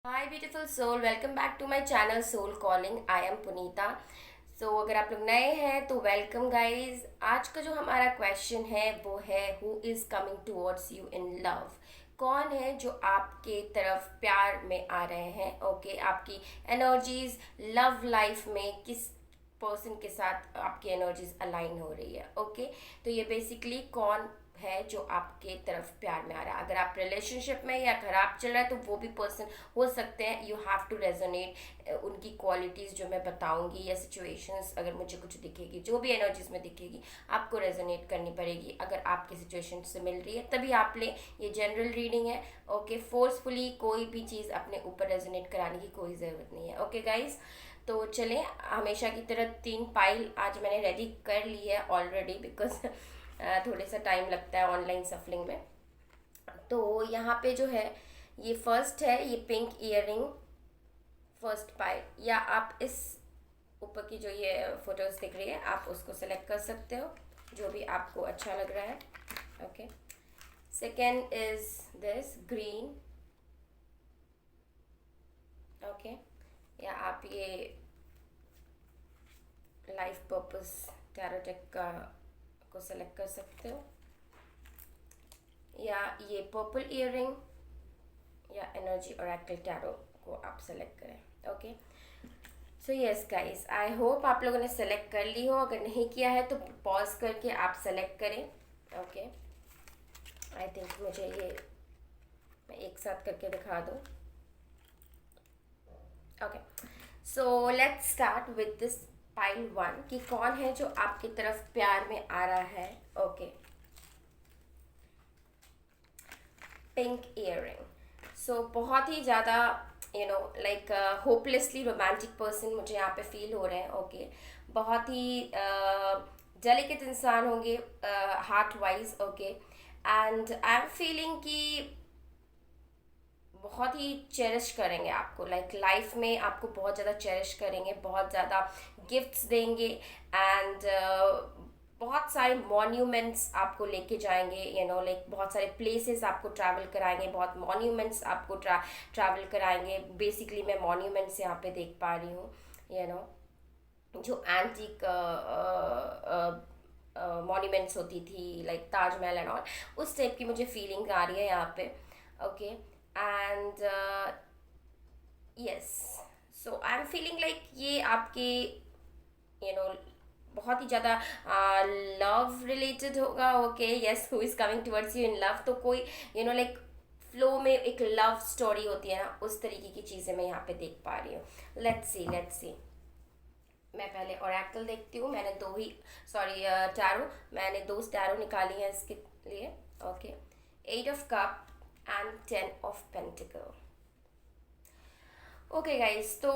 Hi beautiful soul, welcome back to my channel Soul Calling. I am Punita. अगर आप लोग नए हैं तो वेलकम गाइस। आज का जो हमारा क्वेश्चन है वो है who is coming towards you in love. कौन है जो आपके तरफ प्यार में आ रहे हैं? ओके, आपकी एनर्जीज लव लाइफ में किस पर्सन के साथ आपकी एनर्जीज अलाइन हो रही है? ओके, तो ये बेसिकली कौन है जो आपके तरफ प्यार में आ रहा है। अगर आप रिलेशनशिप में या खराब चल रहा है तो वो भी पर्सन हो सकते हैं। यू हैव टू रेजोनेट उनकी क्वालिटीज़ जो मैं बताऊंगी या सिचुएशंस अगर मुझे कुछ दिखेगी, जो भी एनर्जीज में दिखेगी आपको रेजोनेट करनी पड़ेगी। अगर आपकी सिचुएशन से मिल रही है तभी आप ले। ये जनरल रीडिंग है। ओके, फोर्सफुली कोई भी चीज़ अपने ऊपर रेजोनेट कराने की कोई ज़रूरत नहीं है। ओके गाइज, तो चलें, हमेशा की तरह 3 पाइल आज मैंने रेडी कर ली है ऑलरेडी, बिकॉज थोड़े सा टाइम लगता है ऑनलाइन सफलिंग में। तो यहाँ पे जो है ये फर्स्ट है, ये पिंक इयररिंग फर्स्ट पाइल। या आप इस ऊपर की जो ये फोटोज दिख रही है आप उसको सेलेक्ट कर सकते हो, जो भी आपको अच्छा लग रहा है। Okay, second is this green. Okay, या आप ये लाइफ पर्पस टैरो डेक का को सेलेक्ट कर सकते हो, या ये पर्पल इयररिंग या एनर्जी ओरेकल टैरो को आप सेलेक्ट करें। Okay, so yes guys, I hope आप लोगों ने सेलेक्ट कर ली हो। अगर नहीं किया है तो पॉज करके आप सेलेक्ट करें। ओके, आई थिंक मुझे ये मैं एक साथ करके दिखा दूँ। Okay, so let's start with this pile 1 कि कौन है जो आपकी तरफ प्यार में आ रहा है। Okay, pink earring. बहुत ही ज़्यादा लाइक होपलेसली रोमांटिक पर्सन मुझे यहाँ पे फील हो रहे हैं। ओके, बहुत ही डेलिकेट इंसान होंगे heart wise. Okay, and I am feeling कि बहुत ही चेरिश करेंगे आपको, लाइक लाइफ में आपको बहुत ज़्यादा चेरिश करेंगे, बहुत ज़्यादा गिफ्ट्स देंगे, एंड बहुत सारे मॉन्यूमेंट्स आपको लेके जाएंगे। लाइक बहुत सारे प्लेसेस आपको ट्रैवल कराएंगे, बहुत मॉन्यूमेंट्स आपको ट्रैवल कराएंगे। बेसिकली मैं मॉन्यूमेंट्स यहाँ पे देख पा रही हूँ, जो एंटीक मॉन्यूमेंट्स होती थी, लाइक ताजमहल एंड ऑल, उस टाइप की मुझे फीलिंग आ रही है यहाँ पे। Okay, and yes, so I am feeling like ये आपके यू नो बहुत ही ज़्यादा लव रिलेटेड होगा। Okay, yes, who is coming towards you in love, तो कोई लाइक फ्लो में एक लव स्टोरी होती है ना, उस तरीके की चीज़ें मैं यहाँ पे देख पा रही हूँ। Let's see. मैं पहले ओरेकल देखती हूँ। मैंने दो ही सॉरी टैरो मैंने दो टैरो निकाली हैं इसके लिए। Okay, 8 of cup and 10 of pentacle. Okay guys, तो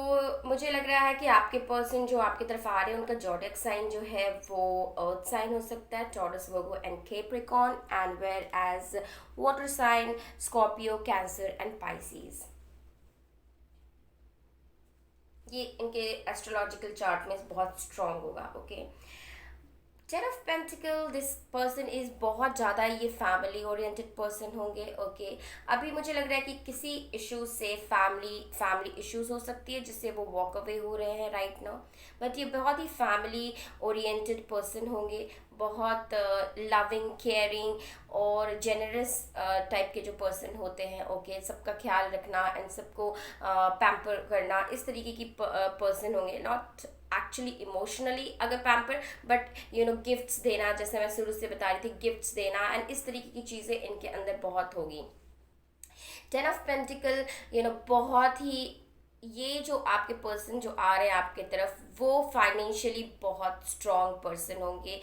मुझे लग रहा है कि आपके पर्सन जो आपकी तरफ आ रहे हैं उनका जोडिक साइन जो है वो अर्थ साइन हो सकता है, Taurus, Virgo and Capricorn, and where as water sign Scorpio, Cancer and Pisces. ये इनके एस्ट्रोलॉजिकल चार्ट में बहुत स्ट्रांग होगा। Okay, 10 of pentacle, this person is बहुत ज़्यादा ये फैमिली ओरिएंटेड पर्सन होंगे। ओके, अभी मुझे लग रहा है कि किसी इश्यूज से फैमिली इश्यूज हो सकती है जिससे वो वॉक अवे हो रहे हैं राइट नाउ। बट ये बहुत ही फैमिली ओरिएंटेड पर्सन होंगे, बहुत लविंग, केयरिंग और जेनरस टाइप के जो पर्सन होते हैं। ओके, सबका ख्याल रखना एंड सबको पैम्पर करना, इस तरीके की पर्सन होंगे। नॉट एक्चुअली इमोशनली अगर पैम्पर, बट गिफ्ट्स देना, जैसे मैं शुरू से बता रही थी, गिफ्ट्स देना एंड इस तरीके की चीज़ें इनके अंदर बहुत होगी। 10 ऑफ पेंटिकल बहुत ही, ये जो आपके पर्सन जो आ रहे हैं आपके तरफ वो फाइनेंशियली बहुत स्ट्रॉन्ग पर्सन होंगे,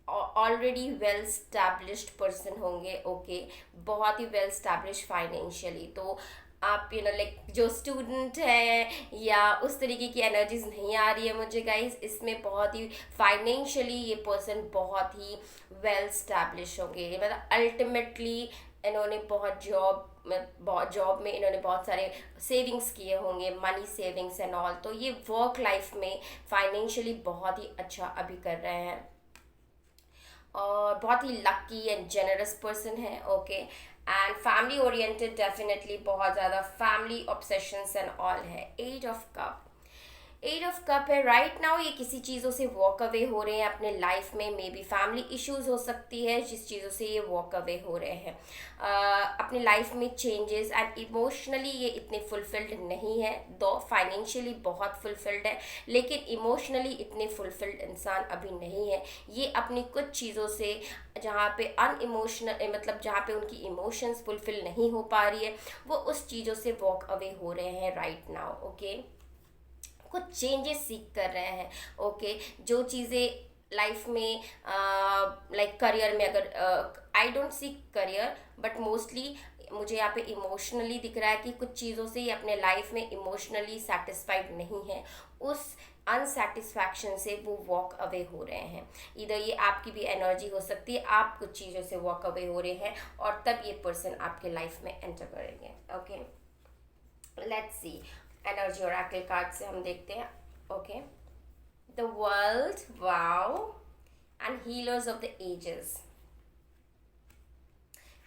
ऑलरेडी वेल स्टैब्लिश्ड पर्सन होंगे। ओके, बहुत ही वेल स्टैब्लिश फाइनेंशियली। तो आप लाइक जो स्टूडेंट है या उस तरीके की एनर्जीज नहीं आ रही है मुझे गाइज इसमें। बहुत ही फाइनेंशियली ये पर्सन बहुत ही वेल स्टैब्लिश होंगे, मतलब अल्टीमेटली इन्होंने बहुत जॉब में इन्होंने बहुत सारे सेविंग्स किए होंगे, मनी सेविंग्स एंड ऑल। तो ये वर्क लाइफ में फाइनेंशियली बहुत ही अच्छा अभी कर रहे हैं और बहुत ही लकी एंड जेनरस पर्सन है। Okay, and family oriented definitely बहुत ज़्यादा फैमिली ऑब्सेशंस एंड ऑल है। Eight of cup, eight of cup है राइट नाउ, ये किसी चीज़ों से वॉक अवे हो रहे हैं अपने लाइफ में, मे बी फैमिली इश्यूज हो सकती है जिस चीज़ों से ये वॉक अवे हो रहे हैं। अपने लाइफ में चेंजेस, एंड इमोशनली ये इतने फुलफिल्ड नहीं है, दो फाइनेंशियली बहुत फुलफिल्ड है लेकिन इमोशनली इतने फुलफिल्ड इंसान अभी नहीं है। ये अपनी कुछ चीज़ों से जहाँ पे अनइमोशनल, मतलब जहाँ पे उनकी इमोशंस फुलफिल नहीं हो पा रही है, वो उस चीज़ों से वॉक अवे हो रहे हैं राइट नाउ। ओके, कुछ चेंजेस सीख कर रहे हैं। ओके, जो चीज़ें लाइफ में लाइक करियर में, अगर I don't seek career but mostly मुझे यहाँ पे इमोशनली दिख रहा है कि कुछ चीज़ों से ये अपने लाइफ में इमोशनली सेटिस्फाइड नहीं है, उस अनसेटिस्फैक्शन से वो वॉक अवे हो रहे हैं। इधर ये आपकी भी एनर्जी हो सकती है, आप कुछ चीज़ों से वॉक अवे हो रहे हैं और तब ये पर्सन आपके लाइफ में एंटर करेंगे। Okay, let's see energy oracle card से हम देखते हैं। Okay, the world, wow, and healers of the ages.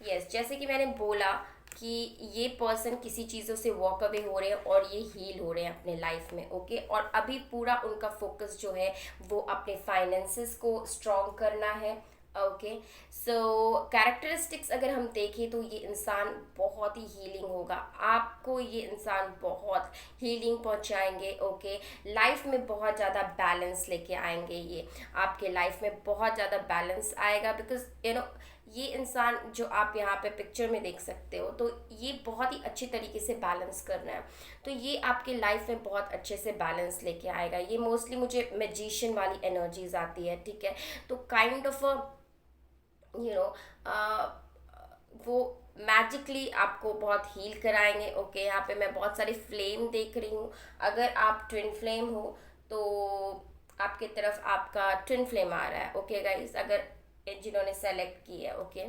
Yes, जैसे कि मैंने बोला कि ये पर्सन किसी चीज़ों से वॉक अवे हो रहे हैं और ये हील हो रहे हैं अपने लाइफ में। ओके, और अभी पूरा उनका फोकस जो है वो अपने फाइनेंसेस को स्ट्रॉन्ग करना है। ओके, सो कैरेक्टरिस्टिक्स अगर हम देखें तो ये इंसान बहुत ही हीलिंग होगा, आपको ये इंसान बहुत हीलिंग पहुंचाएंगे। ओके, लाइफ में बहुत ज़्यादा बैलेंस लेके आएंगे, ये आपके लाइफ में बहुत ज़्यादा बैलेंस आएगा, बिकॉज यू नो ये इंसान जो आप यहाँ पे पिक्चर में देख सकते हो, तो ये बहुत ही अच्छी तरीके से बैलेंस करना है, तो ये आपके लाइफ में बहुत अच्छे से बैलेंस लेके आएगा। ये मोस्टली मुझे मैजिशियन वाली एनर्जीज आती है, ठीक है, तो काइंड ऑफ यू नो वो मैजिकली आपको बहुत हील कराएंगे। ओके, यहाँ पे मैं बहुत सारी फ्लेम देख रही हूँ, अगर आप ट्विन फ्लेम हो तो आपके तरफ आपका ट्विन फ्लेम आ रहा है। ओके गाइस, अगर जिन्होंने सेलेक्ट की है, ओके,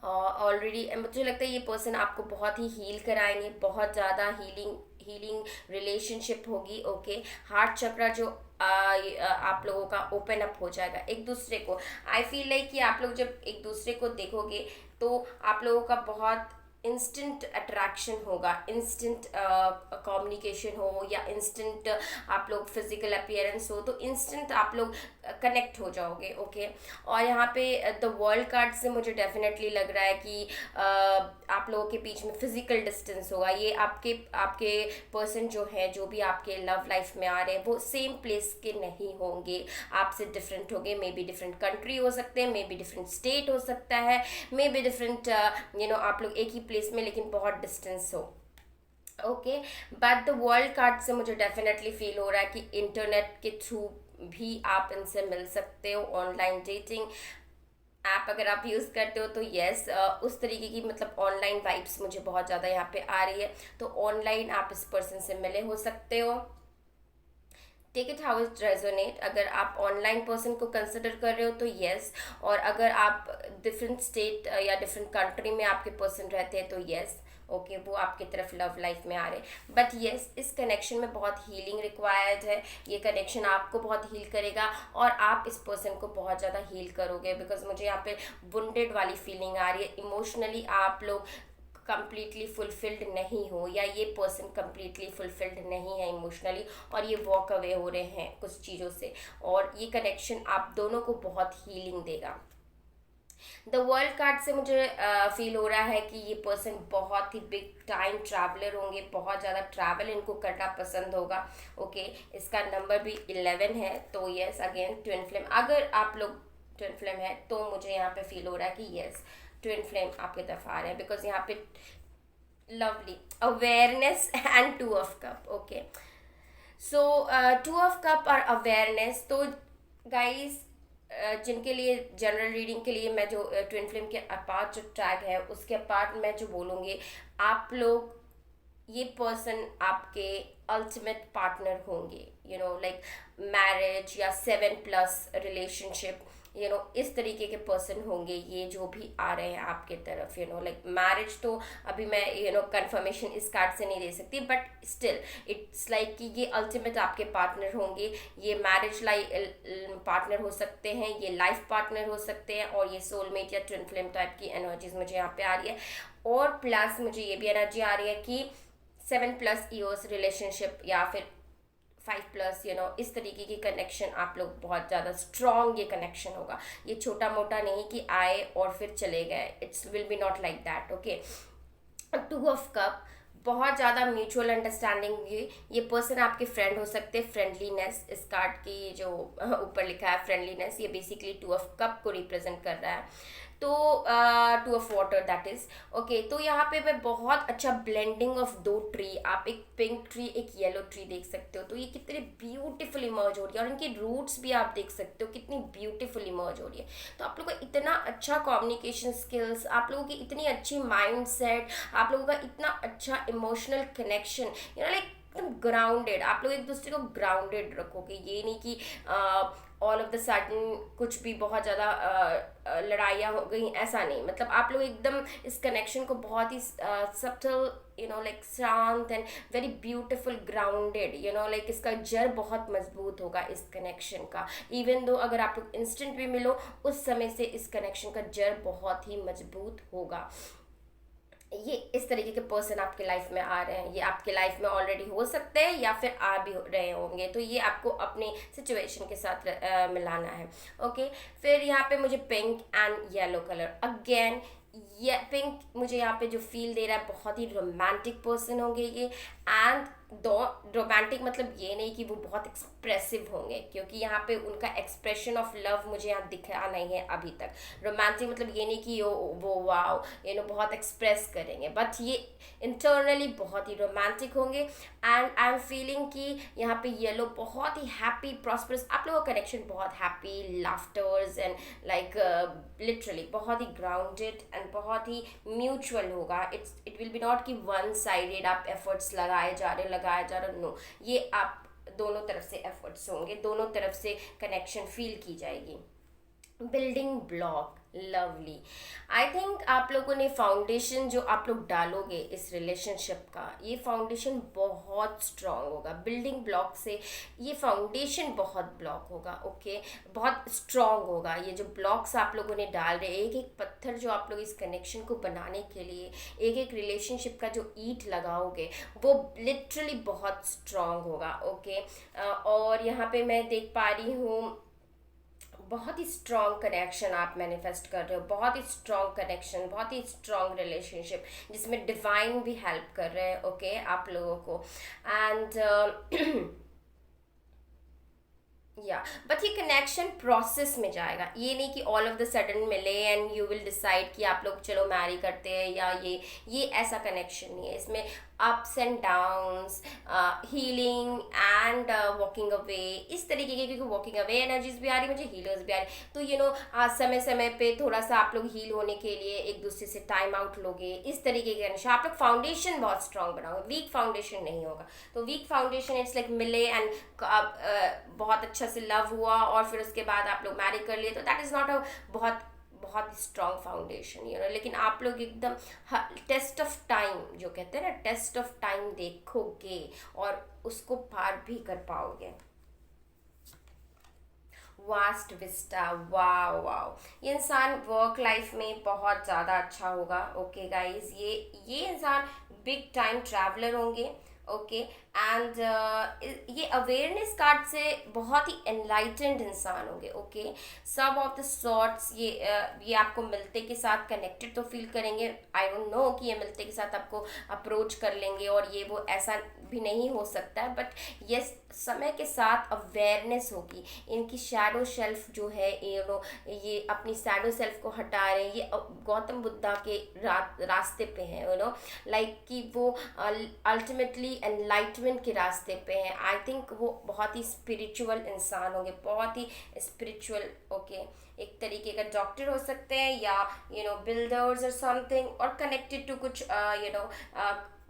ऑलरेडी मुझे लगता है ये पर्सन आपको बहुत ही हील कराएंगे, बहुत ज़्यादा हीलिंग रिलेशनशिप होगी। ओके, हार्ट चक्रा जो आप लोगों का ओपन अप हो जाएगा एक दूसरे को। आई फील लाइक कि आप लोग जब एक दूसरे को देखोगे तो आप लोगों का बहुत इंस्टेंट अट्रैक्शन होगा, इंस्टेंट कम्युनिकेशन हो या इंस्टेंट आप लोग फिजिकल अपीयरेंस हो, तो इंस्टेंट आप लोग कनेक्ट हो जाओगे। ओके, और यहाँ पे द वर्ल्ड कार्ड से मुझे डेफिनेटली लग रहा है कि आप लोगों के बीच में फिजिकल डिस्टेंस होगा। ये आपके आपके पर्सन जो है, जो भी आपके लव लाइफ में आ रहे हैं, वो सेम प्लेस के नहीं होंगे, आपसे डिफरेंट होंगे, मे बी डिफरेंट कंट्री हो सकते हैं, मे बी डिफरेंट स्टेट हो सकता है, मे बी डिफरेंट आप लोग एक ही प्लेस में लेकिन बहुत डिस्टेंस हो। Okay, but the world card से मुझे डेफिनेटली फील हो रहा है कि इंटरनेट के थ्रू भी आप इनसे मिल सकते हो, ऑनलाइन डेटिंग ऐप अगर आप यूज़ करते हो तो यस, उस तरीके की मतलब ऑनलाइन वाइब्स मुझे बहुत ज़्यादा यहाँ पे आ रही है, तो ऑनलाइन आप इस पर्सन से मिले हो सकते हो। Take it how it resonate, अगर आप ऑनलाइन पर्सन को कंसिडर कर रहे हो तो येस, और अगर आप डिफरेंट स्टेट या डिफरेंट कंट्री में आपके पर्सन रहते हैं तो येस। ओके, वो आपकी तरफ लव लाइफ में आ रहे हैं, बट येस इस कनेक्शन में बहुत हीलिंग रिक्वायर्ड है। ये कनेक्शन आपको बहुत हील करेगा और आप इस पर्सन को बहुत ज़्यादा हील करोगे, बिकॉज मुझे यहाँ पे वुंडेड वाली फीलिंग आ रही है। इमोशनली आप लोग कंप्लीटली फुलफिल्ड नहीं हो, या ये पर्सन कंप्लीटली फुलफिल्ड नहीं है इमोशनली, और ये वॉक अवे हो रहे हैं कुछ चीज़ों से, और ये कनेक्शन आप दोनों को बहुत हीलिंग देगा। द वर्ल्ड कार्ड से मुझे फील हो रहा है कि ये पर्सन बहुत ही बिग टाइम ट्रैवलर होंगे, बहुत ज़्यादा ट्रैवल इनको करना पसंद होगा। ओके, इसका नंबर भी 11 है, तो यस अगेन ट्विन फ्लेम, अगर आप लोग ट्विन फ्लेम है तो मुझे यहाँ पे फील हो रहा है कि यस ट्विन फ्लेम आपकी तरफ आ रहे हैं, बिकॉज यहाँ पे lovely awareness and two of cup. Okay, so two of cup और अवेयरनेस, तो गाइस जिनके लिए जनरल रीडिंग के लिए मैं जो ट्विन फ्लेम के अपार्ट जो टैग है उसके अपार्ट मैं जो बोलूँगी, आप लोग ये पर्सन आपके अल्टीमेट पार्टनर होंगे, लाइक मैरिज या 7+ रिलेशनशिप, इस तरीके के पर्सन होंगे ये जो भी आ रहे हैं आपके तरफ। लाइक मैरिज तो अभी मैं कंफर्मेशन इस कार्ड से नहीं दे सकती, बट स्टिल इट्स लाइक कि ये अल्टीमेट आपके पार्टनर होंगे। ये मैरिज लाइफ पार्टनर हो सकते हैं, ये लाइफ पार्टनर हो सकते हैं, और ये सोलमेट या ट्विन फ्लेम टाइप की एनर्जीज मुझे यहाँ पे आ रही है। और प्लस मुझे ये भी एनर्जी आ रही है कि 7+ ईयर्स रिलेशनशिप या फिर 5+, इस तरीके की कनेक्शन आप लोग बहुत ज़्यादा स्ट्रॉन्ग ये कनेक्शन होगा। ये छोटा मोटा नहीं कि आए और फिर चले गए, it's will be not like that. Okay, 2 of cup, बहुत ज़्यादा म्यूचुअल अंडरस्टैंडिंग होगी। ये पर्सन आपके फ्रेंड हो सकते हैं। फ्रेंडलीनेस, इस कार्ड की जो ऊपर लिखा है फ्रेंडलीनेस, ये बेसिकली 2 ऑफ कप को रिप्रेजेंट कर रहा है। तो 2 of water that is okay. तो यहाँ पे मैं बहुत अच्छा ब्लेंडिंग ऑफ 2 ट्री, आप एक पिंक ट्री एक येलो ट्री देख सकते हो। तो ये कितने ब्यूटीफुल इमर्ज हो रही है, और इनकी रूट्स भी आप देख सकते हो कितनी ब्यूटीफुल इमर्ज हो रही है। तो आप लोगों का इतना अच्छा कम्युनिकेशन स्किल्स, आप लोगों की इतनी अच्छी माइंड सेट, आप लोगों का इतना अच्छा इमोशनल कनेक्शन, लाइक एकदम ग्राउंडेड। आप लोग एक दूसरे को ग्राउंडेड रखोगे। ये नहीं कि ऑल ऑफ द सडन कुछ भी बहुत ज़्यादा लड़ाइयाँ हो गई, ऐसा नहीं। मतलब आप लोग एकदम इस कनेक्शन को बहुत ही सब्टल, लाइक शांत and very beautiful grounded, like इसका जड़ बहुत मजबूत होगा इस कनेक्शन का। इवन दो अगर आप लोग इंस्टेंट भी मिलो, उस समय से इस कनेक्शन का जड़ बहुत ही मजबूत होगा। ये इस तरीके के पर्सन आपके लाइफ में आ रहे हैं। ये आपके लाइफ में ऑलरेडी हो सकते हैं या फिर आ भी रहे होंगे। तो ये आपको अपने सिचुएशन के साथ मिलाना है। ओके, फिर यहाँ पे मुझे pink and yellow colour again. ये पिंक मुझे यहाँ पे जो फील दे रहा है, बहुत ही रोमांटिक पर्सन होंगे ये। एंड दो रोमांटिक मतलब ये नहीं कि वो बहुत एक्सप्रेसिव होंगे, क्योंकि यहाँ पे उनका एक्सप्रेशन ऑफ लव मुझे यहाँ दिखा नहीं है अभी तक। रोमांटिक मतलब ये नहीं कि वो वाओ बहुत एक्सप्रेस करेंगे, बट ये इंटरनली बहुत ही रोमांटिक होंगे। एंड आई एम फीलिंग कि यहाँ पे येलो बहुत ही हैप्पी प्रॉस्परस, आप लोगों का कनेक्शन बहुत happy, laughters and like literally बहुत ही ग्राउंडेड एंड बहुत ही म्यूचुअल होगा। इट विल बी नॉट कि वन साइडेड आप एफर्ट्स लगाए जा रहे नो, ये आप दोनों तरफ से एफर्ट्स होंगे, दोनों तरफ से कनेक्शन फील की जाएगी। Building block, lovely. I think आप लोगों ने फाउंडेशन जो आप लोग डालोगे इस रिलेशनशिप का, ये फाउंडेशन बहुत स्ट्रांग होगा। बिल्डिंग ब्लॉक से ये फाउंडेशन बहुत ब्लॉक होगा। ओके, बहुत स्ट्रांग होगा। ये जो ब्लॉक्स आप लोगों ने डाल रहे, एक एक पत्थर जो आप लोग इस कनेक्शन को बनाने के लिए, एक एक रिलेशनशिप का जो ईंट लगाओगे, वो लिटरली बहुत स्ट्रांग होगा। ओके, और यहाँ पे मैं देख पा रही हूँ बहुत ही स्ट्रॉन्ग कनेक्शन आप मैनिफेस्ट कर रहे हो, बहुत ही स्ट्रॉन्ग कनेक्शन, बहुत ही स्ट्रॉन्ग रिलेशनशिप जिसमें डिवाइन भी हेल्प कर रहे हैं। ओके, आप लोगों को। एंड या बट ये कनेक्शन प्रोसेस में जाएगा। ये नहीं कि ऑल ऑफ द सडन मिले एंड यू विल डिसाइड कि आप लोग चलो मैरी करते हैं, या ये ऐसा कनेक्शन नहीं है। इसमें ups and downs, healing and walking away, इस तरीके के, क्योंकि वॉकिंग अवे एनर्जीज भी आ रही, मुझे हीलर्स भी आ रही। तो समय समय पे थोड़ा सा आप लोग हील होने के लिए एक दूसरे से टाइम आउट लोगे, इस तरीके के कनेक्शन। आप लोग फाउंडेशन बहुत स्ट्रांग बनाओगे, वीक फाउंडेशन नहीं होगा। तो वीक फाउंडेशन इट्स लाइक मिले एंड बहुत अच्छा से लव हुआ और फिर उसके बाद आप लोग मैरी कर लिए, तो दैट इज़ नॉट अ बहुत बहुत स्ट्रॉन्ग फाउंडेशन। लेकिन आप लोग एकदम टेस्ट ऑफ टाइम जो कहते हैं ना, टेस्ट ऑफ टाइम देखोगे और उसको पार भी कर पाओगे। Vast Vista, wow wow. ये इंसान वर्क लाइफ में बहुत ज़्यादा अच्छा होगा। ओके गाइज, ये इंसान बिग टाइम ट्रैवलर होंगे। ओके, एंड ये अवेयरनेस कार्ड से बहुत ही एनलाइटेंड इंसान होंगे। ओके, सब ऑफ द सॉर्ट्स ये आपको मिलते के साथ कनेक्टेड तो फील करेंगे। आई डोंट नो कि ये मिलते के साथ आपको अप्रोच कर लेंगे और ये वो, ऐसा भी नहीं हो सकता है। बट यस, समय के साथ अवेयरनेस होगी। इनकी शैडो सेल्फ जो है, ये अपनी शैडो सेल्फ को हटा रहे हैं। ये गौतम बुद्धा के रास्ते पे हैं, लाइक कि वो अल्टीमेटली एनलाइटमेंट के रास्ते पे हैं। आई थिंक वो बहुत ही स्पिरिचुअल इंसान होंगे, बहुत ही स्पिरिचुअल। ओके, एक तरीके का डॉक्टर हो सकते हैं या बिल्डर्स और समथिंग, और कनेक्टेड टू कुछ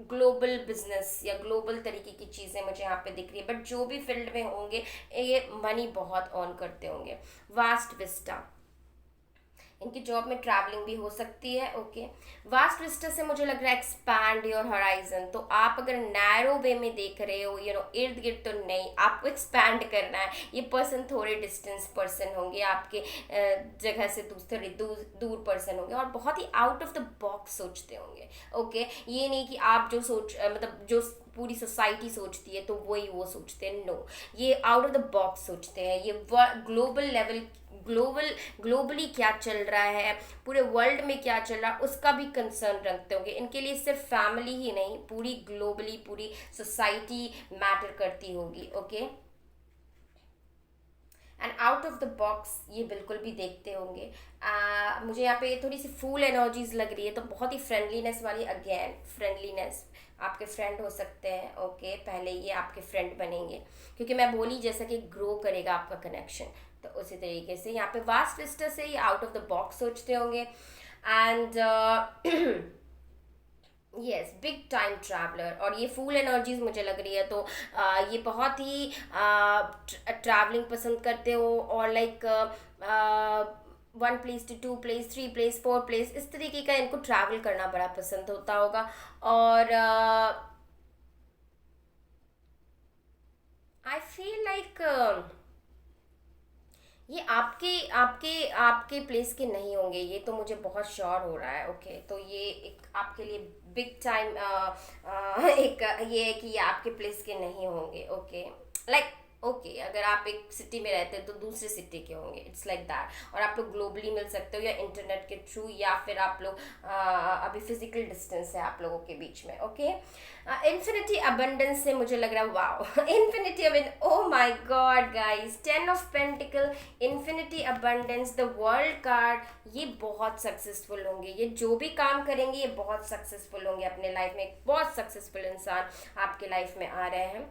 ग्लोबल बिजनेस या ग्लोबल तरीके की चीज़ें मुझे यहाँ पे दिख रही है, बट जो भी फील्ड में होंगे ये मनी बहुत अर्न करते होंगे। वास्ट विस्टा, इनकी जॉब में ट्रैवलिंग भी हो सकती है। ओके, वास्ट विस्टा से मुझे लग रहा है एक्सपैंड योर हॉराइजन। तो आप अगर नैरो वे में देख रहे हो, इर्द गिर्द, तो नहीं, आपको एक्सपैंड करना है। ये पर्सन थोड़े डिस्टेंस पर्सन होंगे, आपके जगह से दूसरे दूर पर्सन होंगे, और बहुत ही आउट ऑफ द बॉक्स सोचते होंगे। ओके, ये नहीं कि आप जो मतलब जो पूरी सोसाइटी सोचती है तो वही वो सोचते हैं, नो, ये आउट ऑफ द बॉक्स सोचते हैं। ये ग्लोबल लेवल, ग्लोबली क्या चल रहा है, पूरे वर्ल्ड में क्या चल रहा है, उसका भी कंसर्न रखते होंगे। इनके लिए सिर्फ फैमिली ही नहीं, पूरी ग्लोबली पूरी सोसाइटी मैटर करती होगी। Okay, and out of the box ये बिल्कुल भी देखते होंगे। मुझे यहाँ पे थोड़ी सी फूल एनर्जीज लग रही है, तो बहुत ही फ्रेंडलीनेस वाली, अगेन फ्रेंडलीनेस, आपके फ्रेंड हो सकते हैं। ओके, पहले ये आपके फ्रेंड बनेंगे, क्योंकि मैं बोली जैसा कि ग्रो करेगा आपका कनेक्शन, तो उसी तरीके से यहाँ पे वास्ट विस्टर से ये आउट ऑफ द बॉक्स सोचते होंगे। And yes, big time traveller, और ये फूल एनर्जीज मुझे लग रही है, तो ये बहुत ही ट्रैवलिंग पसंद करते हो, और like 1 place to 2 place, 3 place, 4 place, इस तरीके का इनको ट्रैवल करना बड़ा पसंद होता होगा। और आई फील लाइक ये आपके आपके आपके प्लेस के नहीं होंगे, ये तो मुझे बहुत श्योर हो रहा है। ओके, तो ये एक आपके लिए बिग टाइम एक ये है कि ये आपके प्लेस के नहीं होंगे। ओके, लाइक ओके, अगर आप एक सिटी में रहते हैं तो दूसरे सिटी के होंगे, इट्स लाइक दैट। और आप लोग ग्लोबली मिल सकते हो, या इंटरनेट के थ्रू, या फिर आप लोग अभी फिजिकल डिस्टेंस है आप लोगों के बीच में। ओके, इन्फिनिटी अबंडेंस से मुझे लग रहा है, wow, infinity abundance, O my God guys, 10 of pentacle, infinity abundance, the world card, ये बहुत सक्सेसफुल होंगे। ये जो भी काम करेंगे ये बहुत सक्सेसफुल होंगे अपने लाइफ में। एक बहुत सक्सेसफुल इंसान आपके लाइफ में आ रहे हैं।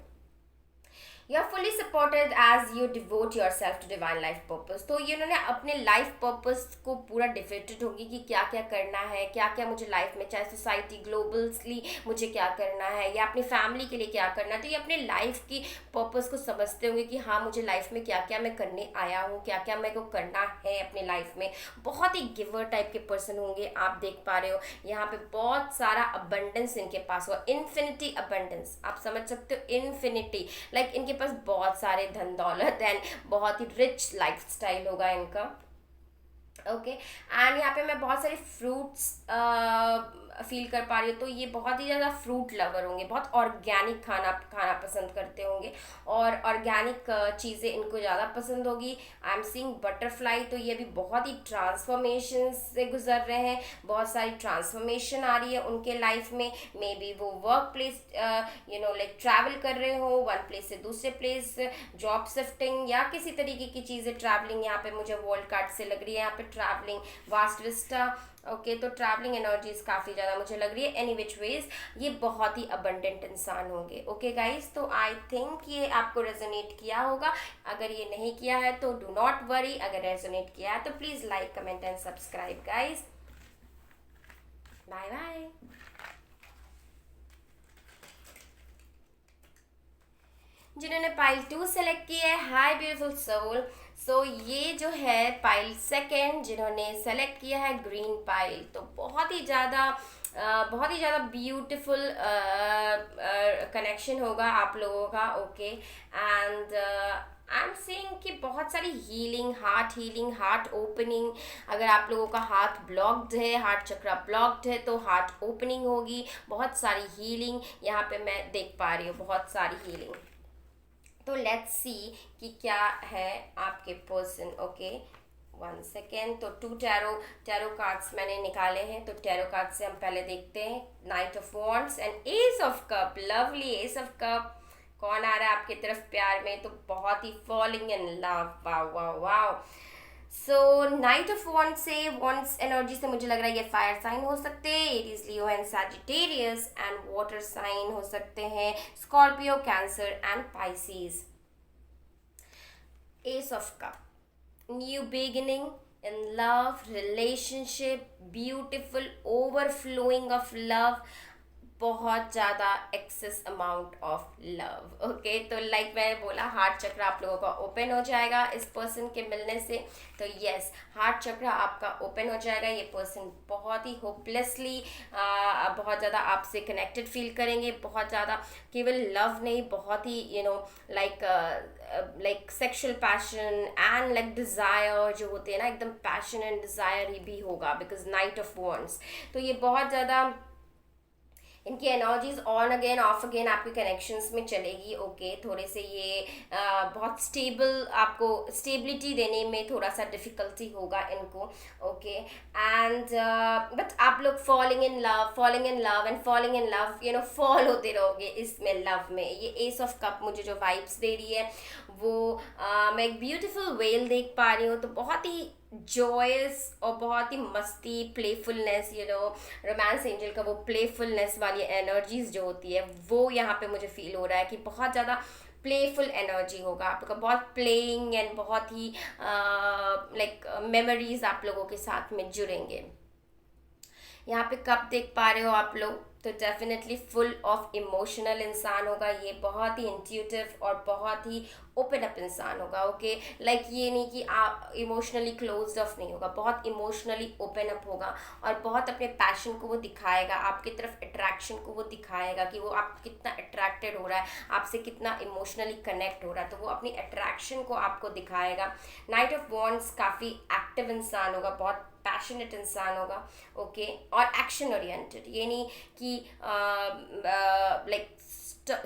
You are fully supported as you devote yourself to divine life purpose. तो ये उन्होंने अपने लाइफ पर्पज को पूरा डिफेटेड होगी कि क्या क्या करना है, क्या क्या मुझे लाइफ में, चाहे सोसाइटी ग्लोबली मुझे क्या करना है, या अपनी फैमिली के लिए क्या करना है। तो ये अपने लाइफ की पर्पज को समझते होंगे कि हाँ, मुझे लाइफ में क्या क्या मैं करने आया हूँ, क्या क्या मेरे को करना है अपने लाइफ में। बहुत ही गिवर टाइप के पर्सन होंगे, आप देख पा रहे हो यहाँ पे बहुत सारा अबंडेंस इनके पास हुआ, इन्फिनिटी अबंडेंस, आप समझ सकते हो, इन्फिनिटी, लाइक इनके पास बहुत सारे धन दौलत एंड बहुत ही रिच लाइफस्टाइल होगा इनका। ओके, एंड यहाँ पे मैं बहुत सारे फ्रूट्स फील कर पा रही हूँ। तो ये बहुत ही ज़्यादा फ्रूट लवर होंगे, बहुत ऑर्गेनिक खाना खाना पसंद करते होंगे, और ऑर्गेनिक चीज़ें इनको ज़्यादा पसंद होगी। आई एम सीइंग बटरफ्लाई, तो ये भी बहुत ही ट्रांसफॉर्मेशन से गुजर रहे हैं, बहुत सारी ट्रांसफॉर्मेशन आ रही है उनके लाइफ में। मे बी वो वर्क प्लेस लाइक ट्रैवल कर रहे हो, 1 प्लेस से दूसरे प्लेस, जॉब शिफ्टिंग या किसी तरीके की चीज़ें, ट्रैवलिंग यहाँ पे मुझे वर्ल्ड कार्ड से लग रही है, यहाँ पे ट्रैवलिंग, वास्ट विस्टा। ओके, तो ट्रैवलिंग एनर्जीज काफ़ी ज़्यादा मुझे लग रही है। एनी विच वेज ये बहुत ही अबंडेंट इंसान होंगे। ओके गाइज, तो आई थिंक ये आपको रेजोनेट किया होगा। अगर ये नहीं किया है तो डू नॉट वरी, अगर रेजोनेट किया है तो please like, comment and subscribe guys. Bye bye. जिन्होंने पाइल 2 सेलेक्ट किया है, हाय ब्यूटीफुल सोल। सो ये जो है पाइल 2 जिन्होंने सेलेक्ट किया है, ग्रीन पाइल, तो बहुत ही ज़्यादा ब्यूटीफुल कनेक्शन होगा आप लोगों का। Okay, and I am saying कि बहुत सारी हीलिंग, हार्ट ओपनिंग, अगर आप लोगों का हार्ट ब्लॉक्ड है, हार्ट चक्रा ब्लॉक्ड है, तो हार्ट ओपनिंग होगी, बहुत सारी हीलिंग यहाँ पे मैं देख पा रही हूँ, बहुत सारी हीलिंग। तो लेट्स सी कि क्या है आपके पर्सन। Okay, 1 second. तो 2 टैरो कार्ड्स मैंने निकाले हैं, तो टैरो कार्ड से हम पहले देखते हैं, night of wands and S of cup, lovely S of cup. कौन आ रहा है आपकी तरफ प्यार में, तो बहुत ही falling in love, wow wow wow. So knight of wands energy से मुझे लग रहा है ये फायर साइन हो सकते हैं, Aries, Leo and Sagittarius, and water sign हो सकते हैं, Scorpio, Cancer and Pisces. Ace of cup, new beginning in love, relationship, beautiful overflowing of love, बहुत ज़्यादा excess amount of love. Okay, तो लाइक मैंने बोला हार्ट चक्र आप लोगों का ओपन हो जाएगा इस पर्सन के मिलने से। तो यस, हार्ट चक्र आपका ओपन हो जाएगा। ये पर्सन बहुत ही होपलेसली बहुत ज़्यादा आपसे कनेक्टेड फील करेंगे, बहुत ज़्यादा, केवल लव नहीं, बहुत ही like sexual passion and like desire जो होते हैं ना, एकदम पैशन एंड डिज़ायर ही भी होगा बिकॉज नाइट ऑफ वॉन्ड्स। तो ये बहुत ज़्यादा इनकी energies on again of again आपके कनेक्शंस में चलेगी। ओके, थोड़े से ये बहुत स्टेबल, आपको स्टेबिलिटी देने में थोड़ा सा डिफिकल्टी होगा इनको। ओके, एंड बट आप लोग falling in love and falling in love fall होते रहोगे इसमें, लव में। ये एस ऑफ कप मुझे जो वाइब्स दे रही है वो मैं एक ब्यूटीफुल वेल देख पा रही हूँ। तो बहुत ही जॉयस और बहुत ही मस्ती, प्लेफुलनेस, रोमांस एंजल का वो प्लेफुलनेस वाली एनर्जीज जो होती है वो यहाँ पे मुझे फील हो रहा है कि बहुत ज़्यादा प्लेफुल एनर्जी होगा आप लोग का, बहुत प्लेइंग एंड बहुत ही लाइक मेमोरीज आप लोगों के साथ में जुड़ेंगे। यहाँ पे कब देख पा रहे हो आप लोग, तो डेफिनेटली फुल ऑफ इमोशनल इंसान होगा ये, बहुत ही इंट्यूटिव और बहुत ही ओपन अप इंसान होगा। ओके, लाइक ये नहीं कि आप इमोशनली क्लोज्ड ऑफ नहीं होगा, बहुत इमोशनली ओपन अप होगा और बहुत अपने पैशन को वो दिखाएगा, आपकी तरफ अट्रैक्शन को वो दिखाएगा कि वो आप कितना अट्रैक्टेड हो रहा है, आपसे कितना इमोशनली कनेक्ट हो रहा है, तो वो अपनी अट्रैक्शन को आपको दिखाएगा। नाइट ऑफ वॉन्ड्स काफ़ी एक्टिव इंसान होगा, बहुत पैशनेट इंसान होगा। ओके, और एक्शन ओरिएंटेड, ये नहीं कि like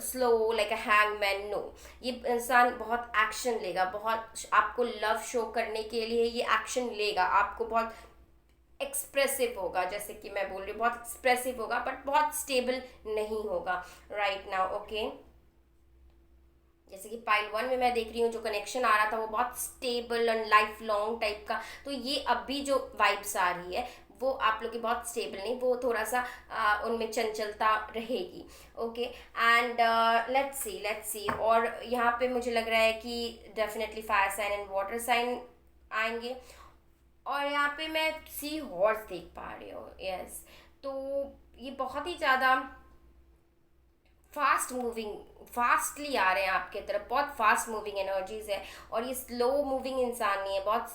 slow like a hangman, no, ये इंसान बहुत एक्शन लेगा, बहुत आपको लव शो करने के लिए ये एक्शन लेगा, आपको बहुत एक्सप्रेसिव होगा, जैसे कि मैं बोल रही हूँ बहुत एक्सप्रेसिव होगा बट बहुत स्टेबल नहीं होगा राइट नाउ। ओके, जैसे कि पाइल 1 में मैं देख रही हूँ जो कनेक्शन आ रहा था वो बहुत stable and life long type का, तो ये अभी जो वाइब्स आ रही है वो आप लोग की बहुत स्टेबल नहीं, वो थोड़ा सा उनमें चंचलता रहेगी। ओके, एंड लेट्स सी और यहाँ पे मुझे लग रहा है कि definitely fire sign and water sign आएंगे। और यहाँ पे मैं सी हॉर्स देख पा रही हूँ। यस, तो ये बहुत ही ज़्यादा फास्ट मूविंग, फास्टली आ रहे हैं आपके तरफ, बहुत फास्ट मूविंग एनर्जीज है और ये स्लो मूविंग इंसान नहीं है, बहुत